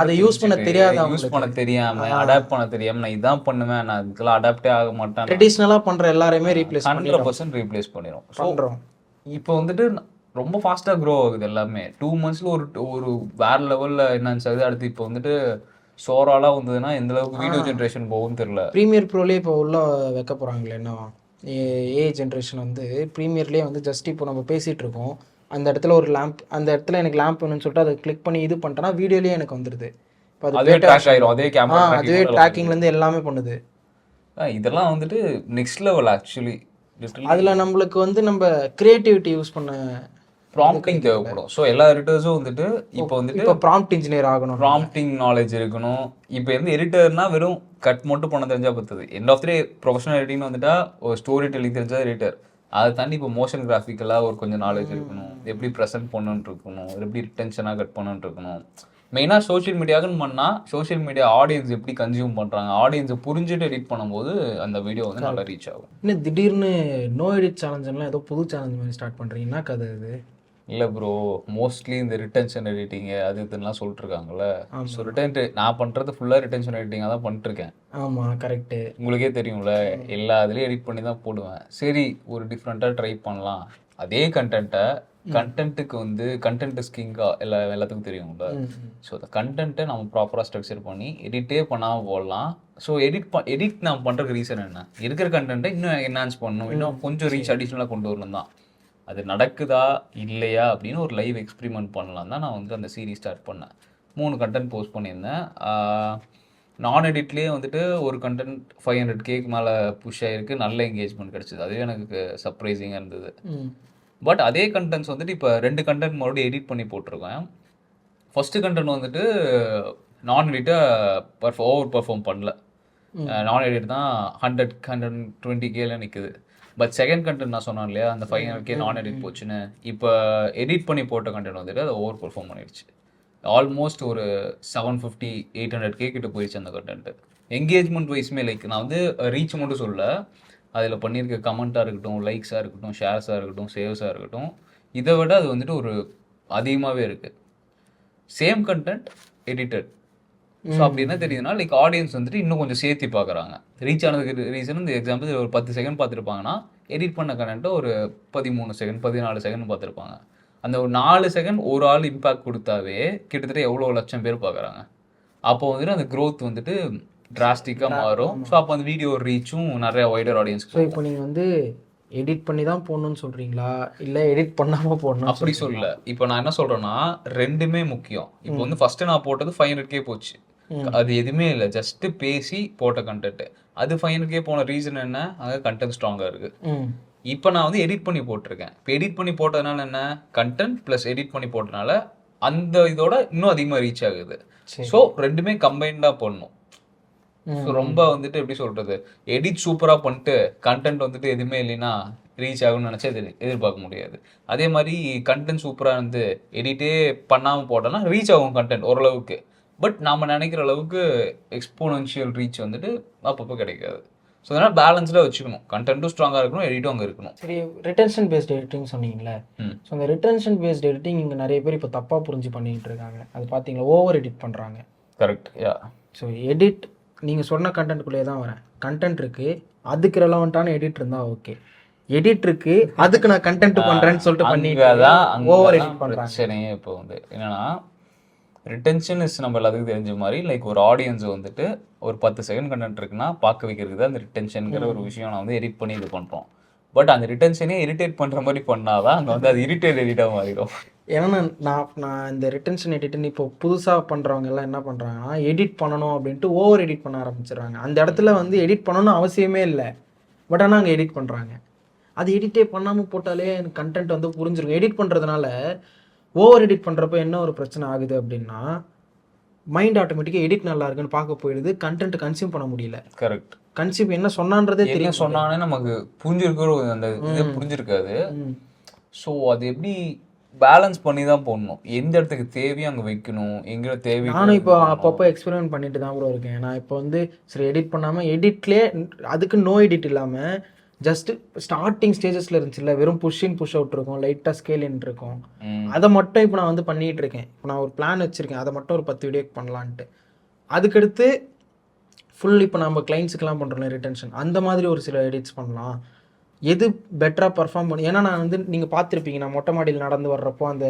அதை யூஸ் பண்ண தெரியாத, யூஸ் பண்ண தெரியாம, அடாப்ட் பண்ண தெரியாம நான் இதான் பண்ணுவேன், நான் இதுக்கெல்லாம் அடாப்டே ஆக மாட்டேன், ட்ரெடிஷ்னலாக பண்ணுற எல்லாருமே ரீப்ளேஸ் 100% ரீப்ளேஸ் பண்ணிடும். சொல்கிறோம் இப்போ வந்துட்டு ரொம்ப ஃபாஸ்ட்டாக க்ரோ ஆகுது எல்லாமே. 2 மந்த்ஸில் ஒரு வேற லெவலில் என்னன்னு சார். அடுத்து இப்போ வந்துட்டு சோராலாக வந்ததுன்னா எந்த அளவுக்கு வீடியோ ஜென்ரேஷன் போகும்னு தெரியல. ப்ரீமியர் ப்ரோலே இப்போ உள்ள வைக்க போகிறாங்களே என்னவா, ஏஐ ஜென்ரேஷன் வந்து ப்ரீமியர்லேயே வந்து ஜஸ்ட் இப்போ நம்ம பேசிகிட்டு இருக்கோம், அந்த இடத்துல ஒரு லேம்ப், அந்த இடத்துல எனக்கு லேம்ப் வேணும்னு சொல்லிட்டு அதை கிளிக் பண்ணி இது பண்ணிட்டேன்னா வீடியோலேயே எனக்கு வந்துடுது. இப்போ அது அதுவே ட்ராக் ஆயிரும், அதே கேமரா அதுவே ட்ராக்கிங்லேருந்து எல்லாமே பண்ணுது. இதெல்லாம் வந்துட்டு நெக்ஸ்ட் லெவல் ஆக்சுவலி. அதில் நம்மளுக்கு வந்து நம்ம கிரியேட்டிவிட்டி யூஸ் பண்ண ப்ராம்ப்டிங் தேவைப்படும். ஸோ எல்லா எடிட்டர்ஸும் வந்துட்டு இப்போ வந்துட்டு இப்போ ப்ராம்ப்ட் இன்ஜினியர் ஆகணும், ப்ராம்ப்டிங் நாலேஜ் இருக்கணும். இப்போ வந்து எடிட்டர்னா வெறும் கட் மட்டும் பண்ண தெரிஞ்சா பத்துது. End of the day professional editing வந்துட்டா ஒரு ஸ்டோரி டெல்லிங் தெரிஞ்சா எடிட்டர். அதை தாண்டி இப்போ மோஷன் கிராஃபிக்கலாக ஒரு கொஞ்சம் நாலேஜ் இருக்கணும், எப்படி ப்ரெசென்ட் பண்ணணுன்னு இருக்கணும், எப்படி ரிட்டென்ஷனாக கட் பண்ணணுன்னு இருக்கணும். மெயினாக சோஷியல் மீடியாவுன்னு பண்ணால் சோஷியல் மீடியா ஆடியன்ஸ் எப்படி கன்சியூம் பண்ணுறாங்க, ஆடியன்ஸை புரிஞ்சுட்டு எடிட் பண்ணும்போது அந்த வீடியோ வந்து நல்லா ரீச் ஆகும். இன்னும் திடீர்னு நோ எடிட் சேலஞ்செல்லாம் ஏதோ புது சேலஞ்ச் மாதிரி ஸ்டார்ட் பண்ணுறீங்கன்னா கதை அது இல்லை ப்ரோ, மோஸ்ட்லி இந்த ரிட்டென்ஷன் எடிட்டிங்கு அது இதுலாம் சொல்லிட்டு இருக்காங்கல்ல. ஸோ நான் பண்ணுறது ஃபுல்லாக ரிட்டென்ஷன் எடிட்டிங்காக தான் பண்ணிட்டுருக்கேன். ஆமாம், கரெக்டு. உங்களுக்கே தெரியும்ல, எல்லா இதுலேயும் எடிட் பண்ணி தான் போடுவேன். சரி, ஒரு டிஃப்ரெண்ட்டாக ட்ரை பண்ணலாம். அதே கண்டென்ட்டுக்கு வந்து கண்டென்ட் ஸ்கிங்காக எல்லாத்துக்கும் தெரியும்ல. ஸோ அந்த கண்டென்ட்டை நம்ம ப்ராப்பராக ஸ்ட்ரக்சர் பண்ணி எடிட்டே பண்ணாமல் போடலாம். ஸோ எடிட் நம்ம பண்ணுறதுக்கு ரீசன் என்ன, இருக்கிற கண்டென்ட்டை இன்னும் என்ஹான்ஸ் பண்ணணும், இன்னும் கொஞ்சம் ரீச் அடிஷ்னலாக கொண்டு வரணும் தான். அது நடக்குதா இல்லையா அப்படின்னு ஒரு லைவ் எக்ஸ்பிரிமெண்ட் பண்ணலாம் தான் நான் வந்து அந்த சீரீஸ் ஸ்டார்ட் பண்ணேன். 3 கண்டென்ட் போஸ்ட் பண்ணியிருந்தேன். நான் எடிட்லேயே வந்துட்டு ஒரு கண்டென்ட் 500K மேலே புஷ் ஆகிருக்கு, நல்ல என்கேஜ்மெண்ட் கிடச்சிது. அதுவே எனக்கு சர்ப்ரைசிங்காக இருந்தது. பட் அதே கண்டென்ட்ஸ் வந்துட்டு இப்போ 2 கண்டென்ட் மறுபடியும் எடிட் பண்ணி போட்டிருக்கேன். ஃபஸ்ட்டு கண்டென்ட் வந்துட்டு நான் எடிட்டை ஓவர் பர்ஃபார்ம் பண்ணல. நான் எடிட் தான் 120Kல நிற்குது. பட் செகண்ட் கண்டென்ட் நான் சொன்னேன் இல்லையா, அந்த 500K நான் எடிட் போச்சுன்னு, இப்போ எடிட் பண்ணி போட்ட கண்டென்ட் வந்துட்டு அதை ஓவர் பர்ஃபார்ம் பண்ணிடுச்சு. ஆல்மோஸ்ட் ஒரு 750-800K கிட்ட போயிடுச்சு அந்த கண்டென்ட்டு. என்கேஜ்மெண்ட் வைஸ்மே லைக் நான் வந்து ரீச் மட்டும் சொல்ல, அதில் பண்ணியிருக்க கமெண்ட்டாக இருக்கட்டும், லைக்ஸாக இருக்கட்டும், ஷேர்ஸாக இருக்கட்டும், சேவ்ஸாக இருக்கட்டும், இதை விட அது வந்துட்டு ஒரு அதிகமாகவே இருக்குது. Same content edited. ஸோ அப்படி என்ன தெரியுதுன்னா, லைக் ஆடியன்ஸ் வந்துட்டு இன்னும் கொஞ்சம் சேர்த்து பார்க்குறாங்க. ரீச் ஆனதுக்கு ரீசன் இந்த எக்ஸாம்பிள் ஒரு 10 செகண்ட் பார்த்துருப்பாங்கன்னா, எடிட் பண்ண கண்டென்ட்டை ஒரு 13 செகண்ட் 14 செகண்ட் பார்த்துருப்பாங்க. அந்த ஒரு 4 செகண்ட் ஒரு ஆள் இம்பேக்ட் கொடுத்தாவே கிட்டத்தட்ட எவ்வளோ லட்சம் பேர் பார்க்குறாங்க. அப்போ வந்துட்டு அந்த க்ரோத் வந்துட்டு டிராஸ்டிக்காக மாறும். ஸோ அப்போ அந்த வீடியோ ரீச்சும் நிறைய வைடர் ஆடியன்ஸ்க்கு. ஸோ இப்போ நீங்கள் வந்து எடிட் பண்ணி தான் போடணும்னு சொல்கிறீங்களா, இல்லை எடிட் பண்ணாமல் போடணும்? அப்படி சொல்லல. இப்போ நான் என்ன சொல்கிறேன்னா, ரெண்டுமே முக்கியம். இப்போ வந்து ஃபஸ்ட்டு நான் போட்டது 500K போச்சு, அது எதுவுமே இல்லை, ஜஸ்ட்டு பேசி போட்ட கண்டென்ட். அது 500K போன ரீசன் என்ன, அங்கே கண்டென்ட் ஸ்ட்ராங்காக இருக்குது. இப்போ நான் வந்து எடிட் பண்ணி போட்டிருக்கேன். இப்போ எடிட் பண்ணி போட்டதுனால என்ன, கண்டென்ட் ப்ளஸ் எடிட் பண்ணி போட்டதுனால அந்த இதோட இன்னும் அதிகமாக ரீச் ஆகுது. ஸோ ரெண்டுமே கம்பைண்டாக பண்ணணும். ஸோ ரொம்ப வந்துட்டு எப்படி சொல்கிறது, எடிட் சூப்பராக பண்ணிட்டு கண்டென்ட் வந்துட்டு எதுவுமே இல்லைன்னா ரீச் ஆகும்னு நினச்சா எதிர்பார்க்க முடியாது. அதே மாதிரி கண்டென்ட் சூப்பராக இருந்து எடிட்டே பண்ணாமல் போட்டோன்னா ரீச் ஆகும் கண்டென்ட் ஓரளவுக்கு. பட் நாம் நினைக்கிற அளவுக்கு எக்ஸ்போனன்ஷியல் ரீச் வந்துட்டு அப்பப்போ கிடைக்காது. ஸோ அதனால் பேலன்ஸ்டாக வச்சுக்கணும், கண்டென்ட்டும் ஸ்ட்ராங்காக இருக்கணும், எடிட்டும் அங்கே இருக்கணும். சரி, ரிட்டென்ஷன் பேஸ்ட் எடிட்டிங் சொன்னீங்களே. ஸோ அந்த ரிட்டென்ஷன் பேஸ்ட் எடிட்டிங் இங்கே நிறைய பேர் இப்போ தப்பாக புரிஞ்சு பண்ணிகிட்டு இருக்காங்க. அது பார்த்தீங்களா, ஓவர் எடிட் பண்ணுறாங்க. கரெக்ட், யா. ஸோ எடிட் நீங்கள் சொன்ன கண்டென்ட்டுக்குள்ளேயே தான் வரேன். கண்டென்ட் இருக்குது, அதுக்கு ரெலவெண்ட்டான எடிட் இருந்தால் ஓகே. எடிட் இருக்கு, அதுக்கு நான் கண்டென்ட் பண்ணுறேன்னு சொல்லிட்டு பண்ணிட்டு ஓவர் எடிட் பண்ணுறாங்க. சரி, இப்போ வந்து என்னன்னா, ரிட்டென்ஷன் இஸ் நம்ம எல்லாத்துக்கும் தெரிஞ்ச மாதிரி லைக் ஒரு ஆடியன்ஸ் வந்துட்டு ஒரு 10 செகண்ட் கண்டென்ட் இருக்குன்னா பார்க்க வைக்கிறது அந்த ரிட்டென்ஷனுங்கிற ஒரு விஷயம் நான் வந்து எடிட் பண்ணி இது பண்ணுறோம். பட் அந்த ரிட்டென்ஷனே இரிட்டேட் பண்ணுற மாதிரி பண்ணாதான் அங்கே வந்து அது இரிட்டேட் எடிட்டாக மாறிடும். ஏன்னா நான் இந்த ரிட்டென்ஷன் எடிட்னு இப்போ புதுசாக பண்ணுறவங்க எல்லாம் என்ன பண்ணுறாங்கன்னா, எடிட் பண்ணணும் அப்படின்ட்டு ஓவர் எடிட் பண்ண ஆரம்பிச்சிடுறாங்க. அந்த இடத்துல வந்து எடிட் பண்ணணும்னு அவசியமே இல்லை, பட் ஆனால் அங்கே எடிட் பண்ணுறாங்க. அது எடிட்டே பண்ணாமல் போட்டாலே எனக்கு கண்டென்ட் வந்து புரிஞ்சிருக்கும். எடிட் பண்ணுறதுனால ஓவர் எடிட் பண்ணுறப்ப என்ன ஒரு பிரச்சனை ஆகுது அப்படின்னா, மைண்ட் ஆட்டோமேட்டிக்காக எடிட் நல்லா இருக்குன்னு பார்க்க போயிடுது, கண்டென்ட் கன்சியூம் பண்ண முடியல. கரெக்ட். கன்சியூம் என்ன சொன்னான்றதே தெரியும், சொன்னானே நமக்கு புரிஞ்சிருக்கிற அந்த இது புரிஞ்சிருக்காது. ஸோ அது எப்படி பேலன்ஸ் பண்ணி தான் போடணும், எந்த இடத்துக்கு தேவையோ அங்கே வைக்கணும், எங்கே தேவை. நானும் இப்போ அப்பப்போ எக்ஸ்பெரிமெண்ட் பண்ணிட்டு தான் ப்ரோ இருக்கேன். நான் இப்போ வந்து சரி எடிட் பண்ணாமல் எடிட்லேயே அதுக்கு நோ எடிட் இல்லாமல் ஜஸ்ட்டு ஸ்டார்டிங் ஸ்டேஜஸில் இருந்துச்சுல்ல, வெறும் புஷ்இன் புஷ் அவுட் இருக்கும், லைட்டாக ஸ்கேல் இன் இருக்கும், அதை மட்டும் இப்போ நான் வந்து பண்ணிகிட்டு இருக்கேன். இப்போ நான் ஒரு பிளான் வச்சுருக்கேன், அதை மட்டும் ஒரு 10 வீடியோக்கு பண்ணலான்ட்டு. அதுக்கடுத்து ஃபுல் இப்போ நம்ம கிளைண்ட்ஸுக்கெலாம் பண்ணுறோம் ரிட்டென்ஷன், அந்த மாதிரி ஒரு சில எடிட்ஸ் பண்ணலாம். எது பெட்டராக பர்ஃபார்ம் பண்ணி, ஏன்னா நான் வந்து நீங்கள் பார்த்துருப்பீங்க, நான் மொட்டை மாடியில் நடந்து வர்றப்போ அந்த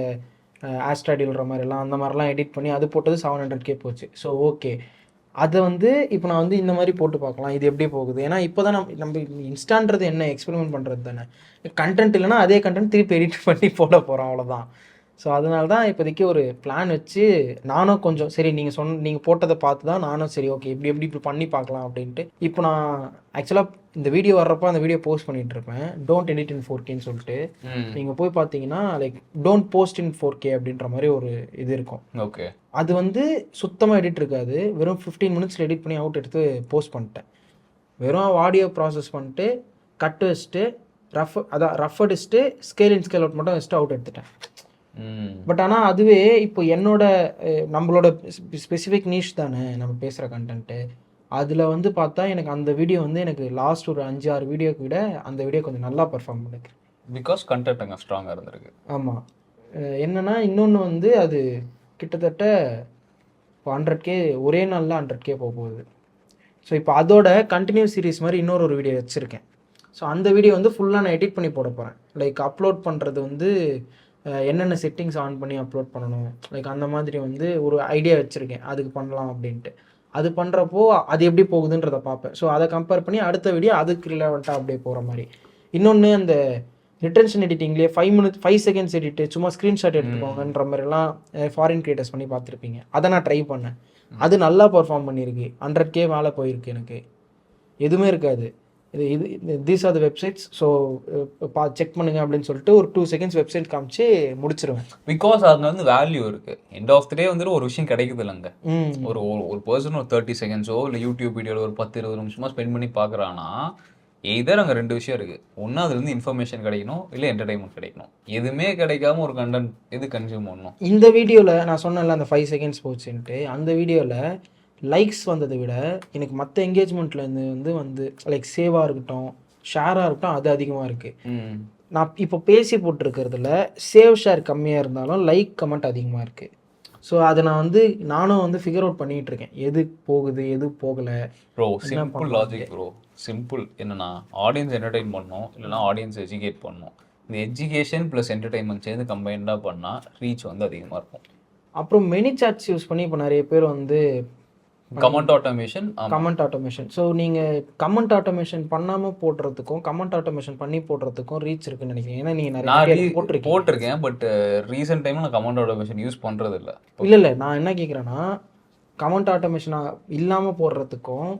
ஆஸ்ட்ராய்டு விழுற மாதிரிலாம் அந்த மாதிரிலாம் எடிட் பண்ணி அது போட்டது 700K போச்சு. ஸோ ஓகே, அதை வந்து இப்போ நான் வந்து இந்த மாதிரி போட்டு பார்க்கலாம், இது எப்படி போகுது. ஏன்னா இப்போ தான் நம்ம இன்ஸ்டான்றது என்ன, எக்ஸ்பெரிமெண்ட் பண்ணுறது தானே. கண்டென்ட் இல்லைன்னா அதே கண்டென்ட் திருப்பி எடிட் பண்ணி போட போகிறோம், அவ்வளோதான். ஸோ அதனால தான் இப்போதைக்கு ஒரு பிளான் வச்சு நானும் கொஞ்சம் சரி நீங்கள் போட்டதை பார்த்து தான் நானும் சரி ஓகே இப்படி பண்ணி பார்க்கலாம் அப்படின்ட்டு. இப்போ நான் ஆக்சுவலாக இந்த வீடியோ வர்றப்போ அந்த வீடியோ போஸ்ட் பண்ணிட்டு இருப்பேன், டோன்ட் எடிட் இன் 4Kன்னு சொல்லிட்டு. நீங்கள் போய் பார்த்தீங்கன்னா like don't post in 4K அப்படின்ற மாதிரி ஒரு இது இருக்கும். ஓகே, அது வந்து சுத்தமாக எடிட் இருக்காது, வெறும் 15 மினிட்ஸில் எடிட் பண்ணி அவுட் எடுத்து போஸ்ட் பண்ணிட்டேன். வெறும் ஆடியோ ப்ராசஸ் பண்ணிட்டு கட் வச்சுட்டு ரஃப் அடிச்சுட்டு ஸ்கேல் இன் ஸ்கேல் அவுட் மட்டும் வச்சுட்டு அவுட் எடுத்துட்டேன். பட் ஆனால் அதுவே இப்போ நம்மளோட ஸ்பெசிஃபிக் நீஷ் தானே நம்ம பேசுகிற கண்டென்ட்டு. அதில் வந்து பார்த்தா எனக்கு அந்த வீடியோ வந்து எனக்கு லாஸ்ட் ஒரு 5-6 வீடியோக்கு விட அந்த வீடியோ கொஞ்சம் நல்லா பர்ஃபார்ம் பண்ணிருக்கு. பிகாஸ் கண்டென்ட் அங்கே ஸ்ட்ராங்காக இருந்திருக்கு. ஆமாம். என்னென்னா இன்னொன்று வந்து அது கிட்டத்தட்ட இப்போ 100K ஒரே நாளில் 100K போகுது. ஸோ இப்போ அதோட கண்டினியூஸ் சீரீஸ் மாதிரி இன்னொரு வீடியோ வச்சுருக்கேன். ஸோ அந்த வீடியோ வந்து ஃபுல்லாக நான் எடிட் பண்ணி போட போகிறேன். லைக் அப்லோட் பண்ணுறது வந்து என்னென்ன செட்டிங்ஸ் ஆன் பண்ணி அப்லோட் பண்ணணும், லைக் அந்த மாதிரி வந்து ஒரு ஐடியா வச்சுருக்கேன் அதுக்கு பண்ணலாம் அப்படின்ட்டு. அது பண்ணுறப்போ அது எப்படி போகுதுன்றதை பார்ப்பேன். ஸோ அதை கம்பேர் பண்ணி அடுத்த வீடியோ அதுக்கு ரிலவெண்ட்டாக அப்படியே போகிற மாதிரி. இன்னொன்று அந்த ரிட்டன்ஷன் எடிட்டிங்லேயே 5 செகண்ட்ஸ் எடிட்டு சும்மா ஸ்க்ரீன்ஷாட் எடுத்துக்கோங்கன்ற மாதிரிலாம் ஃபாரின் கிரியேட்டர்ஸ் பண்ணி பார்த்துருப்பீங்க. அதை நான் ட்ரை பண்ணேன், அது நல்லா பர்ஃபார்ம் பண்ணியிருக்கு. 100K மேலே போயிருக்கு. எனக்கு எதுவுமே இருக்காது, இது these are the websites, so check பண்ணுங்க அப்படின்னு சொல்லிட்டு ஒரு 2 செகண்ட்ஸ் வெப்சைட் காமிச்சு முடிச்சிருவேன். பிகாஸ் அங்கே வந்து வேல்யூ இருக்குது. எண்ட் ஆஃப் த டே வந்துட்டு ஒரு விஷயம் கிடைக்குது இல்லைங்க. ஒரு பர்சன் ஒரு 30 செகண்ட்ஸோ இல்லை யூடியூப் வீடியோவில் ஒரு 10-20 நிமிஷமா ஸ்பெண்ட் பண்ணி பார்க்குறான்னா எதர் அங்கே 2 விஷயம் இருக்குது. ஒன்று அதுலேருந்து இன்ஃபர்மேஷன் கிடைக்கணும், இல்லை என்டர்டைன்மெண்ட் கிடைக்கணும். எதுவுமே கிடைக்காம ஒரு கண்டென்ட் எது கன்சியூம் பண்ணணும். இந்த வீடியோவில் நான் சொன்னேன்ல அந்த 5 செகண்ட்ஸ் போச்சுன்ட்டு, அந்த வீடியோவில் லைக்ஸ் வந்ததை விட எனக்கு மற்ற என்கேஜ்மெண்ட்லேருந்து வந்து லைக் சேவாக இருக்கட்டும் ஷேராக இருக்கட்டும் அது அதிகமாக இருக்குது. நான் இப்போ பேசி போட்டிருக்கிறதுல சேவ் ஷேர் கம்மியாக இருந்தாலும் லைக் கமெண்ட் அதிகமாக இருக்குது. ஸோ அதை நானும் வந்து ஃபிகர் அவுட் பண்ணிகிட்டு இருக்கேன், எது போகுது எது போகலை. Bro simple logic bro, simple. என்னன்னா ஆடியன்ஸ் என்டர்டெயின் பண்ணணும், இல்லைனா ஆடியன்ஸ் எஜுகேட் பண்ணணும். இந்த எஜுகேஷன் ப்ளஸ் என்டர்டெயின்மெண்ட் சேர்ந்து கம்பைண்டாக பண்ணால் ரீச் வந்து அதிகமாக இருக்கும். அப்புறம் மெனி சாட்ஸ் யூஸ் பண்ணி இப்போ நிறைய பேர் வந்து கமெண்ட் ஆட்டோமேஷன். ஸோ நீங்கள் கமெண்ட் ஆட்டோமேஷன் பண்ணாமல் போடுறதுக்கும் கமெண்ட் ஆட்டோமேஷன் பண்ணி போடுறதுக்கும் ரீச் இருக்குன்னு நினைக்கிறேன். ஏன்னா நீங்கள் நிறைய போட்டிருக்கேன், பட் ரீசெண்ட் டைமில் நான் கமெண்ட் ஆட்டோமேஷன் யூஸ் பண்ணுறது இல்லை. நான் என்ன கேட்குறேன்னா கமெண்ட் ஆட்டோமேஷனாக இல்லாமல் போடுறதுக்கும்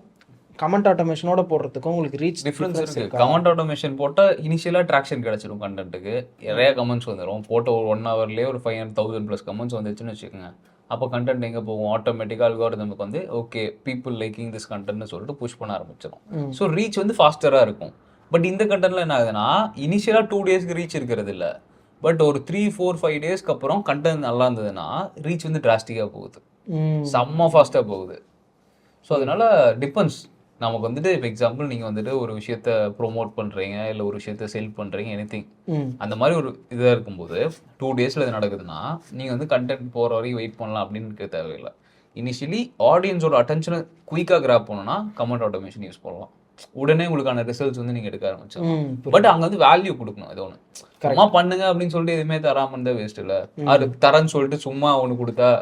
கமெண்ட் ஆட்டோமேஷனோட போடுறதுக்கும் உங்களுக்கு ரீச் டிஃப்ரென்ஸ் இருக்குது. கமெண்ட் ஆட்டோமேஷன் போட்டால் இனிஷியலாக ட்ராக்ஷன் கிடச்சிடும், கண்டென்ட்டுக்கு நிறைய கமெண்ட்ஸ் வந்துடும். போட்ட ஒரு 1 ஹவர்லேயே ஒரு 500,000+ கமெண்ட்ஸ் வந்துச்சுன்னு வச்சுக்கோங்க. அப்போ கண்டென்ட் எங்கே போகும், ஆட்டோமேட்டிக்காக அல்காரிதமுக்கு வந்து ஓகே பீப்புள் லைக்கிங் திஸ் கண்டென்ட்னு சொல்லிட்டு புஷ் பண்ண ஆரம்பிச்சிடும். ஸோ ரீச் வந்து ஃபாஸ்டராக இருக்கும். பட் இந்த கண்டென்ட்ல என்ன ஆகுதுன்னா இனிஷியலாக 2 டேஸ்க்கு ரீச் இருக்கிறது இல்லை, பட் ஒரு 3-4-5 டேஸ்க்கு அப்புறம் கண்டென்ட் நல்லா இருந்ததுன்னா ரீச் வந்து டிராஸ்டிக்காக போகுது, செம்ம ஃபாஸ்ட்டாக போகுது. ஸோ அதனால டிபெண்ட்ஸ். நமக்கு வந்துட்டு இப்போ எக்ஸாம்பிள் நீங்கள் வந்துட்டு ஒரு விஷயத்த ப்ரொமோட் பண்ணுறீங்க, இல்லை ஒரு விஷயத்த செல் பண்ணுறீங்க, எனிதிங் அந்த மாதிரி ஒரு இதாக இருக்கும்போது 2 டேஸில் இது நடக்குதுன்னா நீங்கள் வந்து கண்டென்ட் போகிற வரைக்கும் வெயிட் பண்ணலாம் அப்படின்னு தேவையில்லை. இனிஷியலி ஆடியன்ஸோட அட்டென்ஷனை குயிக்காக கிராப் பண்ணணும்னா கமெண்ட் ஆட்டோமேஷன் யூஸ் பண்ணலாம். உடனே உங்களுக்கான ரிசல்ட்ஸ் வந்து நீங்கள் எடுக்க ஆரம்பிச்சிடலாம். பட் அங்கே வந்து வேல்யூ கொடுக்கணும். ஏதோ ஒன்று சும்மா பண்ணுங்க அப்படின்னு சொல்லிட்டு எதுவுமே தராமல் இருந்தால் வேஸ்ட் இல்லை. அது தரேன்னு சொல்லிட்டு சும்மா ஒன்று கொடுத்தா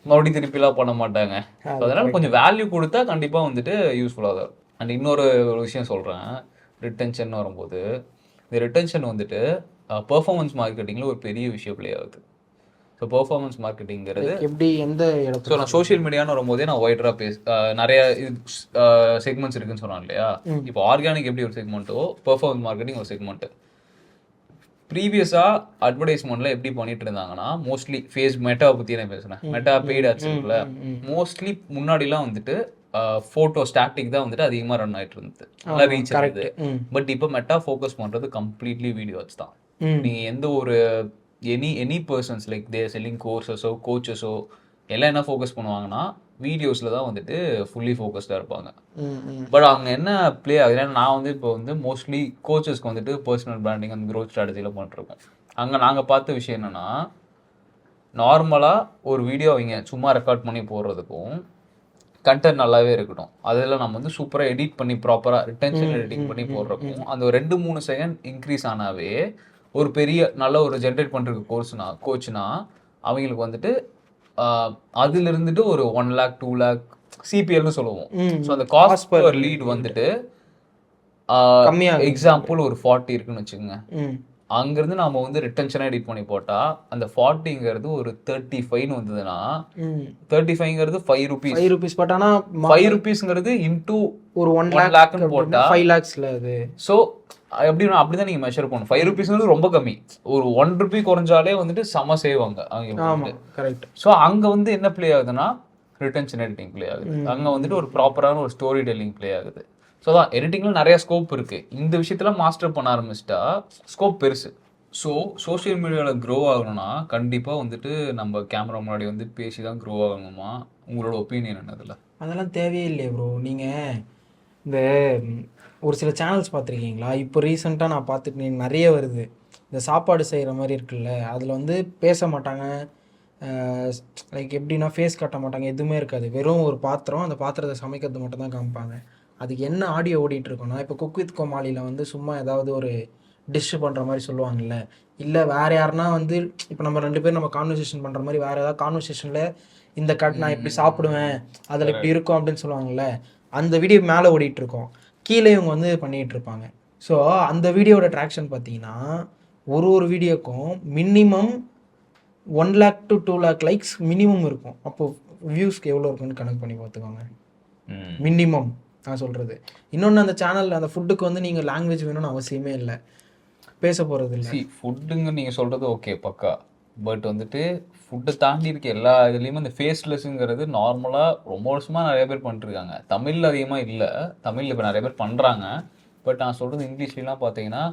மறுபடியும் திருப்பிலாம் பண்ண மாட்டாங்க. அதனால கொஞ்சம் வேல்யூ கொடுத்தா கண்டிப்பாக வந்துட்டு யூஸ்ஃபுல்லாக தான் இருக்கும். அண்ட் இன்னொரு விஷயம் சொல்கிறேன், ரிட்டென்ஷன் வரும்போது இந்த ரிட்டென்ஷன் வந்துட்டு பெர்ஃபார்மன்ஸ் மார்க்கெட்டிங்கில் ஒரு பெரிய விஷயம் ப்ளே ஆகுது. ஸோ பெர்ஃபார்மன்ஸ் மார்க்கெட்டிங்கிறது எப்படி எந்த இடத்துல, ஸோ நான் சோஷியல் மீடியான்னு வரும்போதே நான் ஒய்டராக நிறைய செக்மெண்ட்ஸ் இருக்குன்னு சொன்னேன் இல்லையா. இப்போ ஆர்கானிக் எப்படி ஒரு செக்மெண்ட்டோ பெர்ஃபார்மன்ஸ் மார்க்கெட்டிங் ஒரு செக்மெண்ட்டு. ப்ரீவியஸாக அட்வர்டைஸ்மெண்ட்டில் எப்படி பண்ணிட்டு இருந்தாங்கன்னா மோஸ்ட்லி மெட்டாவை பற்றி நான் பேசுகிறேன், மெட்டா பெய்டு ஆட்ஸ் இருக்குல்ல, மோஸ்ட்லி முன்னாடிலாம் வந்துட்டு ஃபோட்டோ ஸ்டாட்டிக் தான் வந்துட்டு அதிகமாக ரன் ஆகிட்டு இருந்தது, நல்லா ரீச் ஆகுது. பட் இப்போ மெட்டா ஃபோக்கஸ் பண்ணுறது கம்ப்ளீட்லி வீடியோ ஆட்ஸ் தான். நீங்கள் எந்த ஒரு any persons like their selling கோர்ஸஸோ கோச்சஸோ எல்லாம் என்ன ஃபோக்கஸ் பண்ணுவாங்கன்னா வீடியோஸில் தான் வந்துட்டு ஃபுல்லி ஃபோக்கஸ்டாக இருப்பாங்க. பட் அவங்க என்ன ப்ளே ஆகுது, நான் வந்து இப்போ வந்து மோஸ்ட்லி கோச்சஸ்க்கு வந்துட்டு பர்சனல் பிராண்டிங் அந்த க்ரோத் ஸ்ட்ராட்டஜியில் பண்ணிருக்கோம். அங்கே நாங்கள் பார்த்த விஷயம் என்னென்னா, நார்மலாக ஒரு வீடியோ அவங்க சும்மா ரெக்கார்ட் பண்ணி போடுறதுக்கும் கண்டென்ட் நல்லாவே இருக்கட்டும், அதில் நம்ம வந்து சூப்பராக எடிட் பண்ணி ப்ராப்பராக ரிட்டென்ஷன் எடிட்டிங் பண்ணி போடுறக்கும் அந்த 2-3 செகண்ட் இன்க்ரீஸ் ஆனாவே ஒரு பெரிய நல்ல ஒரு ஜென்ரேட் பண்ணுறதுக்கு கோச்னா அவங்களுக்கு வந்துட்டு அதில் இருந்துட்டு ஒரு 1 lakh 2 lakh சிபிஎல்னு சொல்லுவோம். ம். ஸோ அந்த cost Cost per per lead வந்துட்டு கம்மியாக எக்ஸாம்பிள் ஒரு 40 இருக்குன்னு வச்சுக்கோங்க. ம் அங்கிருந்து நாம வந்து ரிட்டன்ஷனாக எடிட் பண்ணி போட்டா அந்த 40ங்கிறது ஒரு 35 வந்ததுன்னா ம் 35ங்கிறது 5 rupees. 5 rupees பட் ஆனால் 5 rupeesங்கிறது இன்டூ ஒரு 1 1 lakhன்னு போட்டா 5 lakhsல அது. ஸோ எப்படின்னா அப்படிதான் நீங்க மெஷர் பண்ணணும். 5 rupeesங்கிறது ரொம்ப கம்மி. ஒரு 1 rupee குறைஞ்சாலே வந்துட்டு செம சேவாங்க அவங்க. ஆமாம் கரெக்ட். ஸோ அங்க வந்து என்ன ப்ளே ஆகுதுன்னா ரிட்டன்ஷன் எடிட்டிங் ப்ளே ஆகுது. அங்க வந்துட்டு ஒரு ப்ராப்பரான ஒரு ஸ்டோரி டெல்லிங் ப்ளே ஆகுது. ஸோ தான் எடிட்டிங்ல நிறைய ஸ்கோப் இருக்கு. இந்த விஷயத்துல மாஸ்டர் பண்ண ஆரம்பிச்சிட்டா ஸ்கோப் பெருசு. ஸோ சோஷியல் மீடியாவில் க்ரோ ஆகணும்னா கண்டிப்பாக வந்துட்டு நம்ம கேமரா முன்னாடி வந்து பேசி தான் க்ரோ ஆகணுமா? உங்களோட ஒப்பீனியன் என்னதில்ல? அதெல்லாம் தேவையே இல்லையே ப்ரோ. நீங்கள் இந்த ஒரு சில சேனல்ஸ் பார்த்துருக்கீங்களா? இப்போ ரீசெண்டாக நான் பார்த்துட்டு நிறைய வருது. இந்த சாப்பாடு செய்கிற மாதிரி இருக்குல்ல, அதில் வந்து பேச மாட்டாங்க. லைக் எப்படின்னா ஃபேஸ் காட்ட மாட்டாங்க, எதுவுமே இருக்காது. வெறும் ஒரு பாத்திரம், அந்த பாத்திரத்தை சமைக்கிறது மட்டும் தான் காமிப்பாங்க. அதுக்கு என்ன ஆடியோ ஓடிட்டு இருக்கோன்னா, இப்போ குக் வித் கோமாளியில் வந்து சும்மா ஏதாவது ஒரு டிஷ்ஷு பண்ணுற மாதிரி சொல்லுவாங்கல்ல, இல்லை வேறு யாருன்னா வந்து இப்போ நம்ம 2 பேரும் நம்ம கான்வர்சேஷன் பண்ணுற மாதிரி வேறு ஏதாவது கான்வர்சேஷனில் இந்த கட் நான் இப்படி சாப்பிடுவேன், அதில் இப்படி இருக்கும் அப்படின்னு சொல்லுவாங்கல்ல, அந்த வீடியோ மேலே ஓடிட்டு இருக்கோம், கீழே இவங்க வந்து பண்ணிகிட்டு இருப்பாங்க. ஸோ அந்த வீடியோட ட்ராக்ஷன் பார்த்தீங்கன்னா ஒரு வீடியோக்கும் minimum 1 lakh to 2 lakh likes minimum இருக்கும். அப்போது வியூஸ்க்கு எவ்வளோ இருக்குன்னு கணக்கு பண்ணி பார்த்துக்கோங்க. மினிமம் நான் சொல்கிறது. இன்னொன்று, அந்த சேனல் அந்த ஃபுட்டுக்கு வந்து நீங்கள் லாங்குவேஜ் வேணும்னு அவசியமே இல்லை, பேச போகிறது இல்லை. ஃபுட்டுங்க நீங்கள் சொல்கிறது ஓகே பக்கா. பட் வந்துட்டு ஃபுட்டை தாண்டி இருக்க எல்லா இதுலேயுமே இந்த ஃபேஸ்லெஸ்ஸுங்கிறது நார்மலாக ரொம்ப வருஷமாக நிறைய பேர் பண்ணிட்டுருக்காங்க. தமிழில் அதிகமாக இல்லை, தமிழில் இப்போ நிறைய பேர் பண்ணுறாங்க. பட் நான் சொல்கிறது இங்கிலீஷ்லாம் பார்த்தீங்கன்னா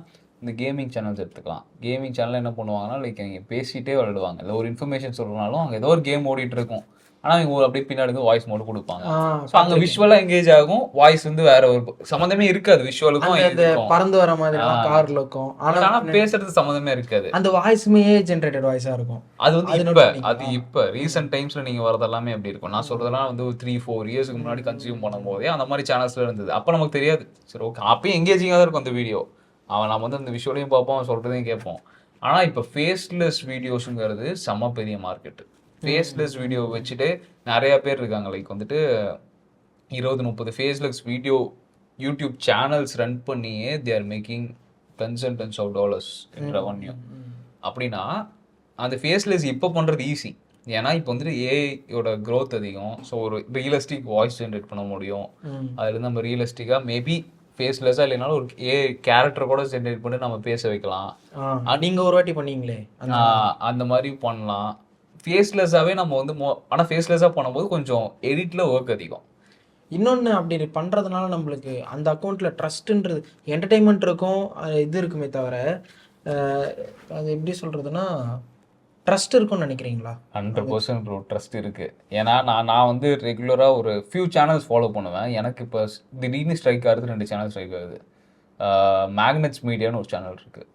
இந்த கேமிங் சேனல்ஸ் எடுத்துக்கலாம். கேமிங் சேனலில் என்ன பண்ணுவாங்கன்னா லைக் அவங்க பேசிகிட்டே விளையாடுவாங்க. இல்லை ஒரு இன்ஃபர்மேஷன் சொல்கிறனாலும் அங்கே ஏதோ ஒரு கேம் ஓடிட்டு இருக்கும், ஆனால் அவங்க அப்படியே பின்னாடி வந்து வாய்ஸ் மோடு கொடுப்பாங்க. ஸோ அங்கே விஷுவலாக எங்கேஜ் ஆகும், வாய்ஸ் வந்து வேற ஒரு சம்மந்தமே இருக்காது விஷுவலுக்கும், பறந்து வர மாதிரி கார்ல இருக்கும், ஆனால் பேசுறது சம்மந்தமே இருக்காது. அந்த வாய்ஸுமே ஜென்ரேட்டட் வாய்ஸாக இருக்கும். அது வந்து இப்போ ரீசெண்ட் டைம்ஸில் நீங்கள் வரதெல்லாமே எப்படி இருக்கும்? நான் சொல்கிறதெல்லாம் வந்து ஒரு 3-4 இயர்ஸ்க்கு முன்னாடி கன்சியூம் பண்ணும்போதே அந்த மாதிரி சேனல்ஸில் இருந்தது. அப்போ நமக்கு தெரியாது. சரி ஓகே, அப்பயும் எங்கேஜிங்காக தான் இருக்கும் அந்த வீடியோ. நம்ம வந்து அந்த விஷுவலையும் பார்ப்போம், அவன் சொல்கிறதையும் கேட்போம். ஆனால் இப்போ ஃபேஸ்லெஸ் வீடியோஸுங்கிறது செம்ம பெரிய மார்க்கெட்டு. ஃபேஸ்லெஸ் வீடியோ வச்சுட்டு நிறைய பேர் இருக்காங்க. லைக் வந்துட்டு 20-30 faceless video YouTube channels run பண்ணியே they are making $10s and $10s in revenue. அப்படின்னா அந்த ஃபேஸ்லெஸ் இப்போ பண்ணுறது ஈஸி. ஏன்னா இப்போ வந்துட்டு ஏஐயோட க்ரோத் அதிகம். ஸோ ஒரு ரியலிஸ்டிக் வாய்ஸ் ஜென்ரேட் பண்ண முடியும். அதுலேருந்து நம்ம ரியலிஸ்டிக்காக மேபி ஃபேஸ்லெஸ்ஸாக இல்லைனாலும் ஒரு கேரக்டர் கூட ஜென்ரேட் பண்ணி நம்ம பேச வைக்கலாம். நீங்கள் ஒரு வாட்டி பண்ணீங்களே அந்த மாதிரி பண்ணலாம். ஃபேஸ்லெஸ்ஸாகவே நம்ம வந்து ஆனால் ஃபேஸ்லெஸ்ஸாக பண்ணும்போது கொஞ்சம் எடிட்டில் ஒர்க் அதிகம். இன்னொன்று, அப்படி பண்ணுறதுனால நம்மளுக்கு அந்த அக்கௌண்ட்டில் ட்ரஸ்ட்டுன்றது என்டர்டெயின்மெண்ட் இருக்கும், இது இருக்குமே தவிர அது எப்படி சொல்கிறதுனா ட்ரஸ்ட் இருக்கும்னு நினைக்கிறீங்களா? 100% ட்ரஸ்ட் இருக்குது. ஏன்னா நான் வந்து ரெகுலராக ஒரு ஃபியூ சேனல்ஸ் ஃபாலோ பண்ணுவேன். எனக்கு இப்போ திடீர்னு ஸ்ட்ரைக் ஆகுது 2 சேனல் ஸ்ட்ரைக் ஆகுது. மேக்னெட்ஸ் மீடியான்னு ஒரு சேனல் இருக்குது,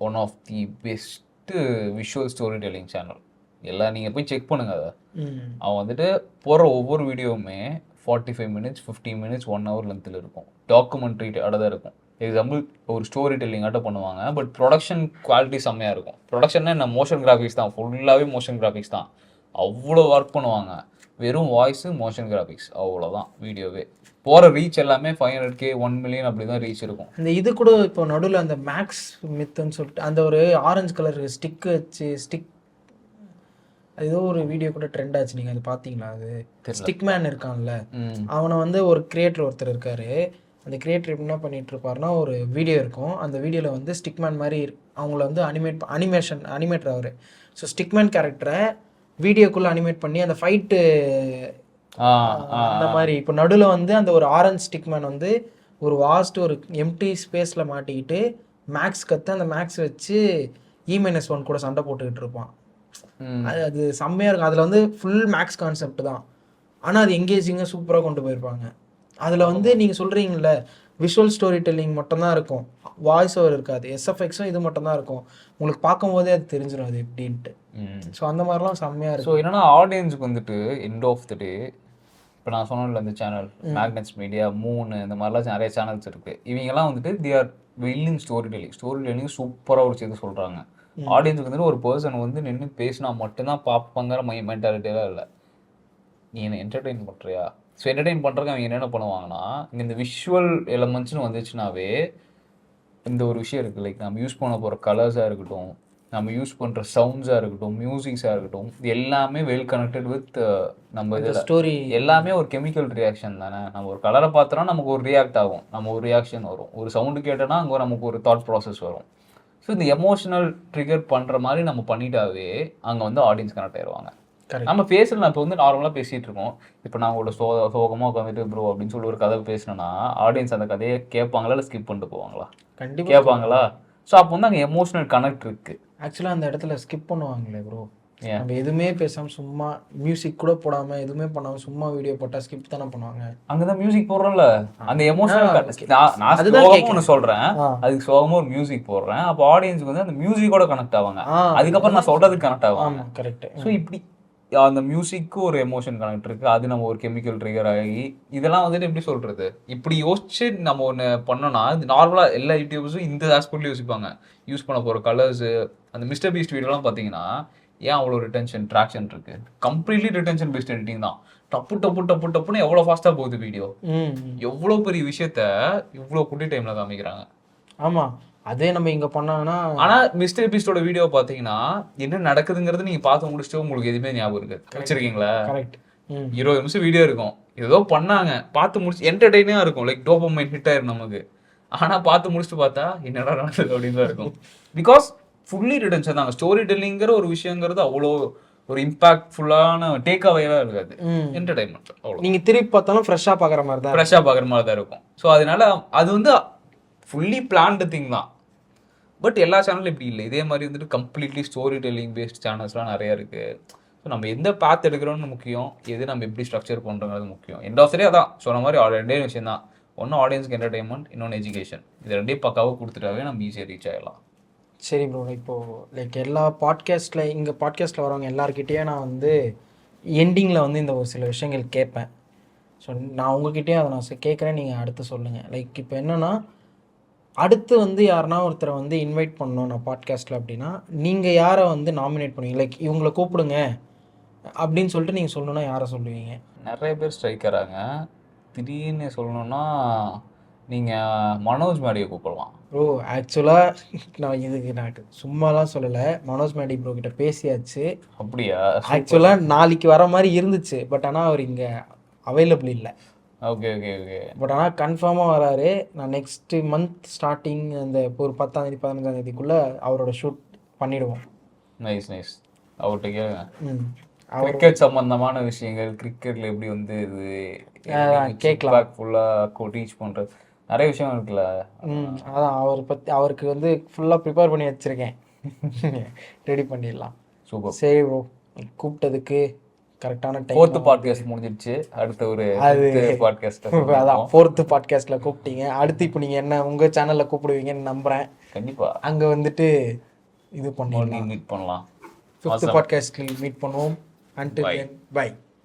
one of the best visual story telling channel. எல்லாம் நீங்கள் போய் செக் பண்ணுங்க. அதை அவன் வந்துட்டு போகிற ஒவ்வொரு வீடியோவுமே 45 minutes 15 minutes 1 hour லென்த்தில் இருக்கும். டாக்குமெண்ட்ரி தான் இருக்கும். எக்ஸாம்பிள் ஒரு ஸ்டோரி டெல்லிங் ஆட்ட பண்ணுவாங்க, பட் ப்ரொடக்ஷன் குவாலிட்டி செம்மையாக இருக்கும். ப்ரொடக்ஷன்னா என்ன, மோஷன் கிராஃபிக்ஸ் தான், ஃபுல்லாகவே மோஷன் கிராஃபிக்ஸ் தான். அவ்வளோ ஒர்க் பண்ணுவாங்க. வெறும் வாய்ஸு மோஷன் கிராஃபிக்ஸ், அவ்வளோதான் வீடியோவே. போகிற ரீச் எல்லாமே 500K 1 million அப்படி தான் ரீச் இருக்கும். இந்த இது கூட இப்போ நடுவில் அந்த மேக்ஸ் மித்துன்னு சொல்லிட்டு அந்த ஒரு ஆரஞ்சு கலர் ஸ்டிக் வச்சு ஏதோ ஒரு வீடியோ கூட ட்ரெண்ட் ஆச்சு, நீங்கள் அது பார்த்தீங்களா? அது ஸ்டிக் மேன் இருக்கான்ல, அவனை வந்து ஒரு கிரியேட்டர் ஒருத்தர் இருக்காரு. அந்த கிரியேட்டர் என்ன பண்ணிட்டு இருப்பாருன்னா, ஒரு வீடியோ இருக்கும், அந்த வீடியோவில் வந்து ஸ்டிக்மேன் மாதிரி அவங்கள வந்து அனிமேட்டர் அவர். ஸோ ஸ்டிக்மேன் கேரக்டரை வீடியோக்குள்ளே அனிமேட் பண்ணி அந்த ஃபைட்டு அந்த மாதிரி. இப்போ நடுவில் வந்து அந்த ஒரு ஆரஞ்ச் ஸ்டிக்மேன் வந்து ஒரு ஒரு எம்டி ஸ்பேஸில் மாட்டிக்கிட்டு மேக்ஸ் கற்று அந்த மேக்ஸ் வச்சு E-1 கூட சண்டை போட்டுக்கிட்டு இருப்பான். அது செம்மையாக இருக்கும். அதில் வந்து ஃபுல் மேக்ஸ் கான்செப்ட் தான், ஆனால் அது எங்கேஜிங்காக சூப்பராக கொண்டு போயிருப்பாங்க. அதில் வந்து நீங்கள் சொல்கிறீங்கள விஷுவல் ஸ்டோரி டெல்லிங் மட்டும்தான் இருக்கும், வாய்ஸ் ஓவர் இருக்காது, SFXும் இது மட்டும்தான் இருக்கும். உங்களுக்கு பார்க்கும்போதே அது தெரிஞ்சிடும் அது எப்படின்ட்டு. ஸோ அந்த மாதிரிலாம் செம்மையாக இருக்கும். ஸோ என்னன்னா ஆடியன்ஸுக்கு வந்துட்டு எண்ட் ஆஃப் த டே, இப்போ நான் சொன்னேன்ல இந்த சேனல் மேக்னெட்ஸ் மீடியா 3 இந்த மாதிரிலாம் நிறைய சேனல்ஸ் இருக்குது. இவங்கெல்லாம் வந்துட்டு they are willing story telling சூப்பராக ஒரு செய்து சொல்கிறாங்க. ஆடியன்ஸுக்கு வந்துட்டு ஒரு பர்சன் வந்து நின்று பேசினா மட்டும்தான் பார்ப்பாங்கிற மென்டாலிட்டியெல்லாம் இல்லை. நீ என்ன என்டர்டெயின் பண்ணுறியா? ஸோ என்டர்டெயின் பண்ணுறதுக்கு அவங்க என்னென்ன பண்ணுவாங்கன்னா, இங்கே இந்த விஷுவல் எலமெண்ட்ஸ்னு வந்துச்சுனாவே இந்த ஒரு விஷயம் இருக்குது. லைக் நம்ம யூஸ் பண்ண போகிற கலர்ஸாக இருக்கட்டும், நம்ம யூஸ் பண்ணுற சவுண்ட்ஸாக இருக்கட்டும், மியூசிக்ஸாக இருக்கட்டும், இது எல்லாமே வெல் கனெக்டட் வித் நம்ம இதில் ஸ்டோரி. எல்லாமே ஒரு கெமிக்கல் ரியாக்ஷன் தானே. நம்ம ஒரு கலரை பார்த்தோன்னா நமக்கு ஒரு ரியாக்ட் ஆகும், நம்ம ஒரு ரியாக்ஷன் வரும். ஒரு சவுண்டு கேட்டோன்னா அங்கே நமக்கு ஒரு தாட் ப்ராசஸ் வரும். ஸோ இந்த எமோஷனல் ட்ரிகர் பண்ணுற மாதிரி நம்ம பண்ணிட்டாவே அங்கே வந்து ஆடியன்ஸ் கனெக்ட் ஆயிடுவாங்க. நம்ம பேசல, நான் இப்போ வந்து நார்மலாக பேசிகிட்டு இருக்கோம். இப்போ நான் உங்களோட சோகமாக உட்காந்துட்டு ப்ரோ அப்படின்னு சொல்லி ஒரு கதை பேசினேன்னா ஆடியன்ஸ் அந்த கதையை கேட்பாங்களா இல்லை ஸ்கிப் பண்ணிட்டு போவாங்களா? கண்டிப்பாக கேட்பாங்களா? ஸோ அப்போ வந்து அங்கே எமோஷனல் கனெக்ட் இருக்குது. ஆக்சுவலாக அந்த இடத்துல ஸ்கிப் பண்ணுவாங்களே ப்ரோ. நம்ம எதுவுமே பேசாமல் சும்மா மியூசிக் கூட போடாமல் எதுவுமே பண்ணாமல் சும்மா வீடியோ போட்டால் ஸ்கிப் தானே பண்ணுவாங்க. அங்கதான் மியூசிக் போடுறோம்ல, அந்த எமோஷனல் நான் சோகமா ஒன்று சொல்றேன், அதுக்கு சோகமா ஒரு மியூசிக் போடுறேன், அப்போ ஆடியன்ஸுக்கு வந்து அந்த மியூசிக்கோட கனெக்ட் ஆவாங்க. அதுக்கப்புறம் நான் சொல்றதுக்கு கனெக்ட் ஆவாங்க. கரெக்ட். ஸோ இப்படி அந்த மியூசிக்கு ஒரு எமோஷன் கனெக்ட் இருக்கு. அது நம்ம ஒரு கெமிக்கல் ட்ரிகர் ஆகி இதெல்லாம் வந்துட்டு எப்படி சொல்றது, இப்படி யோசிச்சு நம்ம ஒன்று பண்ணோம்னா இது நார்மலாக எல்லா யூடியூபர்ஸும் இந்த ஆஸ்பெக்ட்ல யோசிப்பாங்க. யூஸ் பண்ண போகிற கலர்ஸு, அந்த மிஸ்டர் பீஸ்ட் வீடியோலாம் பார்த்தீங்கன்னா ஏன் அவ்வளோ ட்ராக்ஷன் இருக்கு? கம்ப்ளீட்லி ரிட்டென்ஷன் பேஸ்ட் எடிட்டிங் தான். டப்புன்னு எவ்வளோ ஃபாஸ்ட்டாக போகுது வீடியோ. எவ்வளோ பெரிய விஷயத்த இவ்வளோ குட்டி டைமில் காமிக்கிறாங்க. ஆமாம், அதே நம்ம இங்கே பண்ணாங்கன்னா. ஆனால் மிஸ்டர் பீஸ்டோட வீடியோ பார்த்தீங்கன்னா என்ன நடக்குதுங்கிறது நீங்கள் பார்த்து முடிச்சுட்டு உங்களுக்கு எதுவுமே ஞாபகம் இருக்கு வச்சிருக்கீங்களா? கரெக்ட். 20 நிமிஷம் வீடியோ இருக்கும், ஏதோ பண்ணாங்க, பார்த்து முடிச்சு என்டர்டெய்னாக இருக்கும், லைக் டோபமைன் ஹிட் ஆயிரும் நமக்கு. ஆனால் பார்த்து முடிச்சுட்டு பார்த்தா என்னடா நடக்குது அப்படின்னு தான் இருக்கும். பிகாஸ் ஃபுல்லி ரிட்டன்ஷன் தாங்க. ஸ்டோரி டெல்லிங்கிற ஒரு விஷயங்கிறது அவ்வளோ ஒரு இம்பாக்ட்ஃபுல்லான டேக் அவேலாம் இருக்காது. என்டர்டைன்மெண்ட் அவ்வளோ. நீங்கள் திருப்பி பார்த்தாலும் ஃப்ரெஷ்ஷாக பார்க்குற மாதிரி தான் இருக்கும். ஸோ அதனால அது வந்து ஃபுல்லி பிளான்டு திங் தான். பட் எல்லா சேனலும் இப்படி இல்லை. இதே மாதிரி வந்துட்டு கம்ப்ளீட்லி ஸ்டோரி டெல்லிங் பேஸ்ட் சேனல்ஸ்லாம் நிறையா இருக்குது. ஸோ நம்ம எந்த பாத் எடுக்கிறோன்னு முக்கியம், எது நம்ம எப்படி ஸ்ட்ரக்சர் பண்ணுறோங்கிறது முக்கியம். எண்ட் ஆஃப் சரி அதான் சொன்ன மாதிரி ரெண்டே விஷயம் தான். ஒன்று ஆடியன்ஸ்க்கு என்டர்டைன்மெண்ட், இன்னொன்று எஜுகேஷன். இது ரெண்டே பக்காவாக கொடுத்துட்டாவே நம்ம ஈஸியாக ரீச் ஆகிடலாம். சரி ப்ரோ, இப்போது லைக் எல்லா இங்கே பாட்காஸ்ட்டில் வரவங்க எல்லாருக்கிட்டேயே நான் வந்து எண்டிங்கில் வந்து இந்த ஒரு சில விஷயங்கள் கேட்பேன். ஸோ நான் உங்ககிட்டயே அதை நான் கேட்குறேன், நீங்கள் அடுத்து சொல்லுங்கள். லைக் இப்போ என்னென்னா, அடுத்து வந்து யாருன்னா ஒருத்தரை வந்து இன்வைட் பண்ணணும் நான் பாட்காஸ்ட்டில் அப்படின்னா, நீங்கள் யாரை வந்து நாமினேட் பண்ணுவீங்க? லைக் இவங்களை கூப்பிடுங்க அப்படின்னு சொல்லிட்டு நீங்கள் சொல்லணுன்னா யாரை சொல்லுவீங்க? நிறைய பேர் ஸ்ட்ரைக்கராங்க. திடீர்னு சொல்லணுன்னா நீங்கள் மனோஜ் மேடியை கூப்பிடலாம். ப்ரோ ஆக்சுவலாக நான் சும்மாலாம் சொல்லலை, மனோஜ் மேடி ப்ரோ கிட்ட பேசியாச்சு. அப்படியா? ஆக்சுவலாக நாளைக்கு வர மாதிரி இருந்துச்சு, பட் ஆனால் அவர் இங்கே அவைலபிள் இல்லை. ஓகே. பட் ஆனால் கன்ஃபார்மாக வராரு. நான் நெக்ஸ்ட்டு மந்த் ஸ்டார்டிங் அந்த ஒரு 10ஆம் தேதி 15ஆம் தேதிக்குள்ளே அவரோட ஷூட் பண்ணிடுவோம். நைஸ். அவர்கிட்ட கேளுங்க. கிரிக்கெட் சம்பந்தமான விஷயங்கள், கிரிக்கெட்ல எப்படி வந்து இது கேட்கலாம், ஃபுல்லாக ரீச் பண்ணுறது நிறைய விஷயம் இருக்குல்ல. அதான் அவருக்கு வந்து ஃபுல்லாக ப்ரிப்பேர் பண்ணி வச்சுருக்கேன். ரெடி பண்ணிடலாம். சூப்பர். சரி ப்ரோ, கூப்பிட்டதுக்கு கரெக்டான டைம். 4th பாட்காஸ்ட் முடிஞ்சிடுச்சு. அடுத்த ஒரு பாட்காஸ்ட் அதான் 4th பாட்காஸ்ட்டில் கூப்பிட்டீங்க. அடுத்து இப்போ நீங்கள் என்ன உங்கள் சேனலில் கூப்பிடுவீங்கன்னு நம்புகிறேன். கண்டிப்பாக அங்கே வந்துட்டு இது பண்ணலாம், மீட் பண்ணலாம். 5th பாட்காஸ்ட்டில் மீட் பண்ணுவோம். Until then, bye.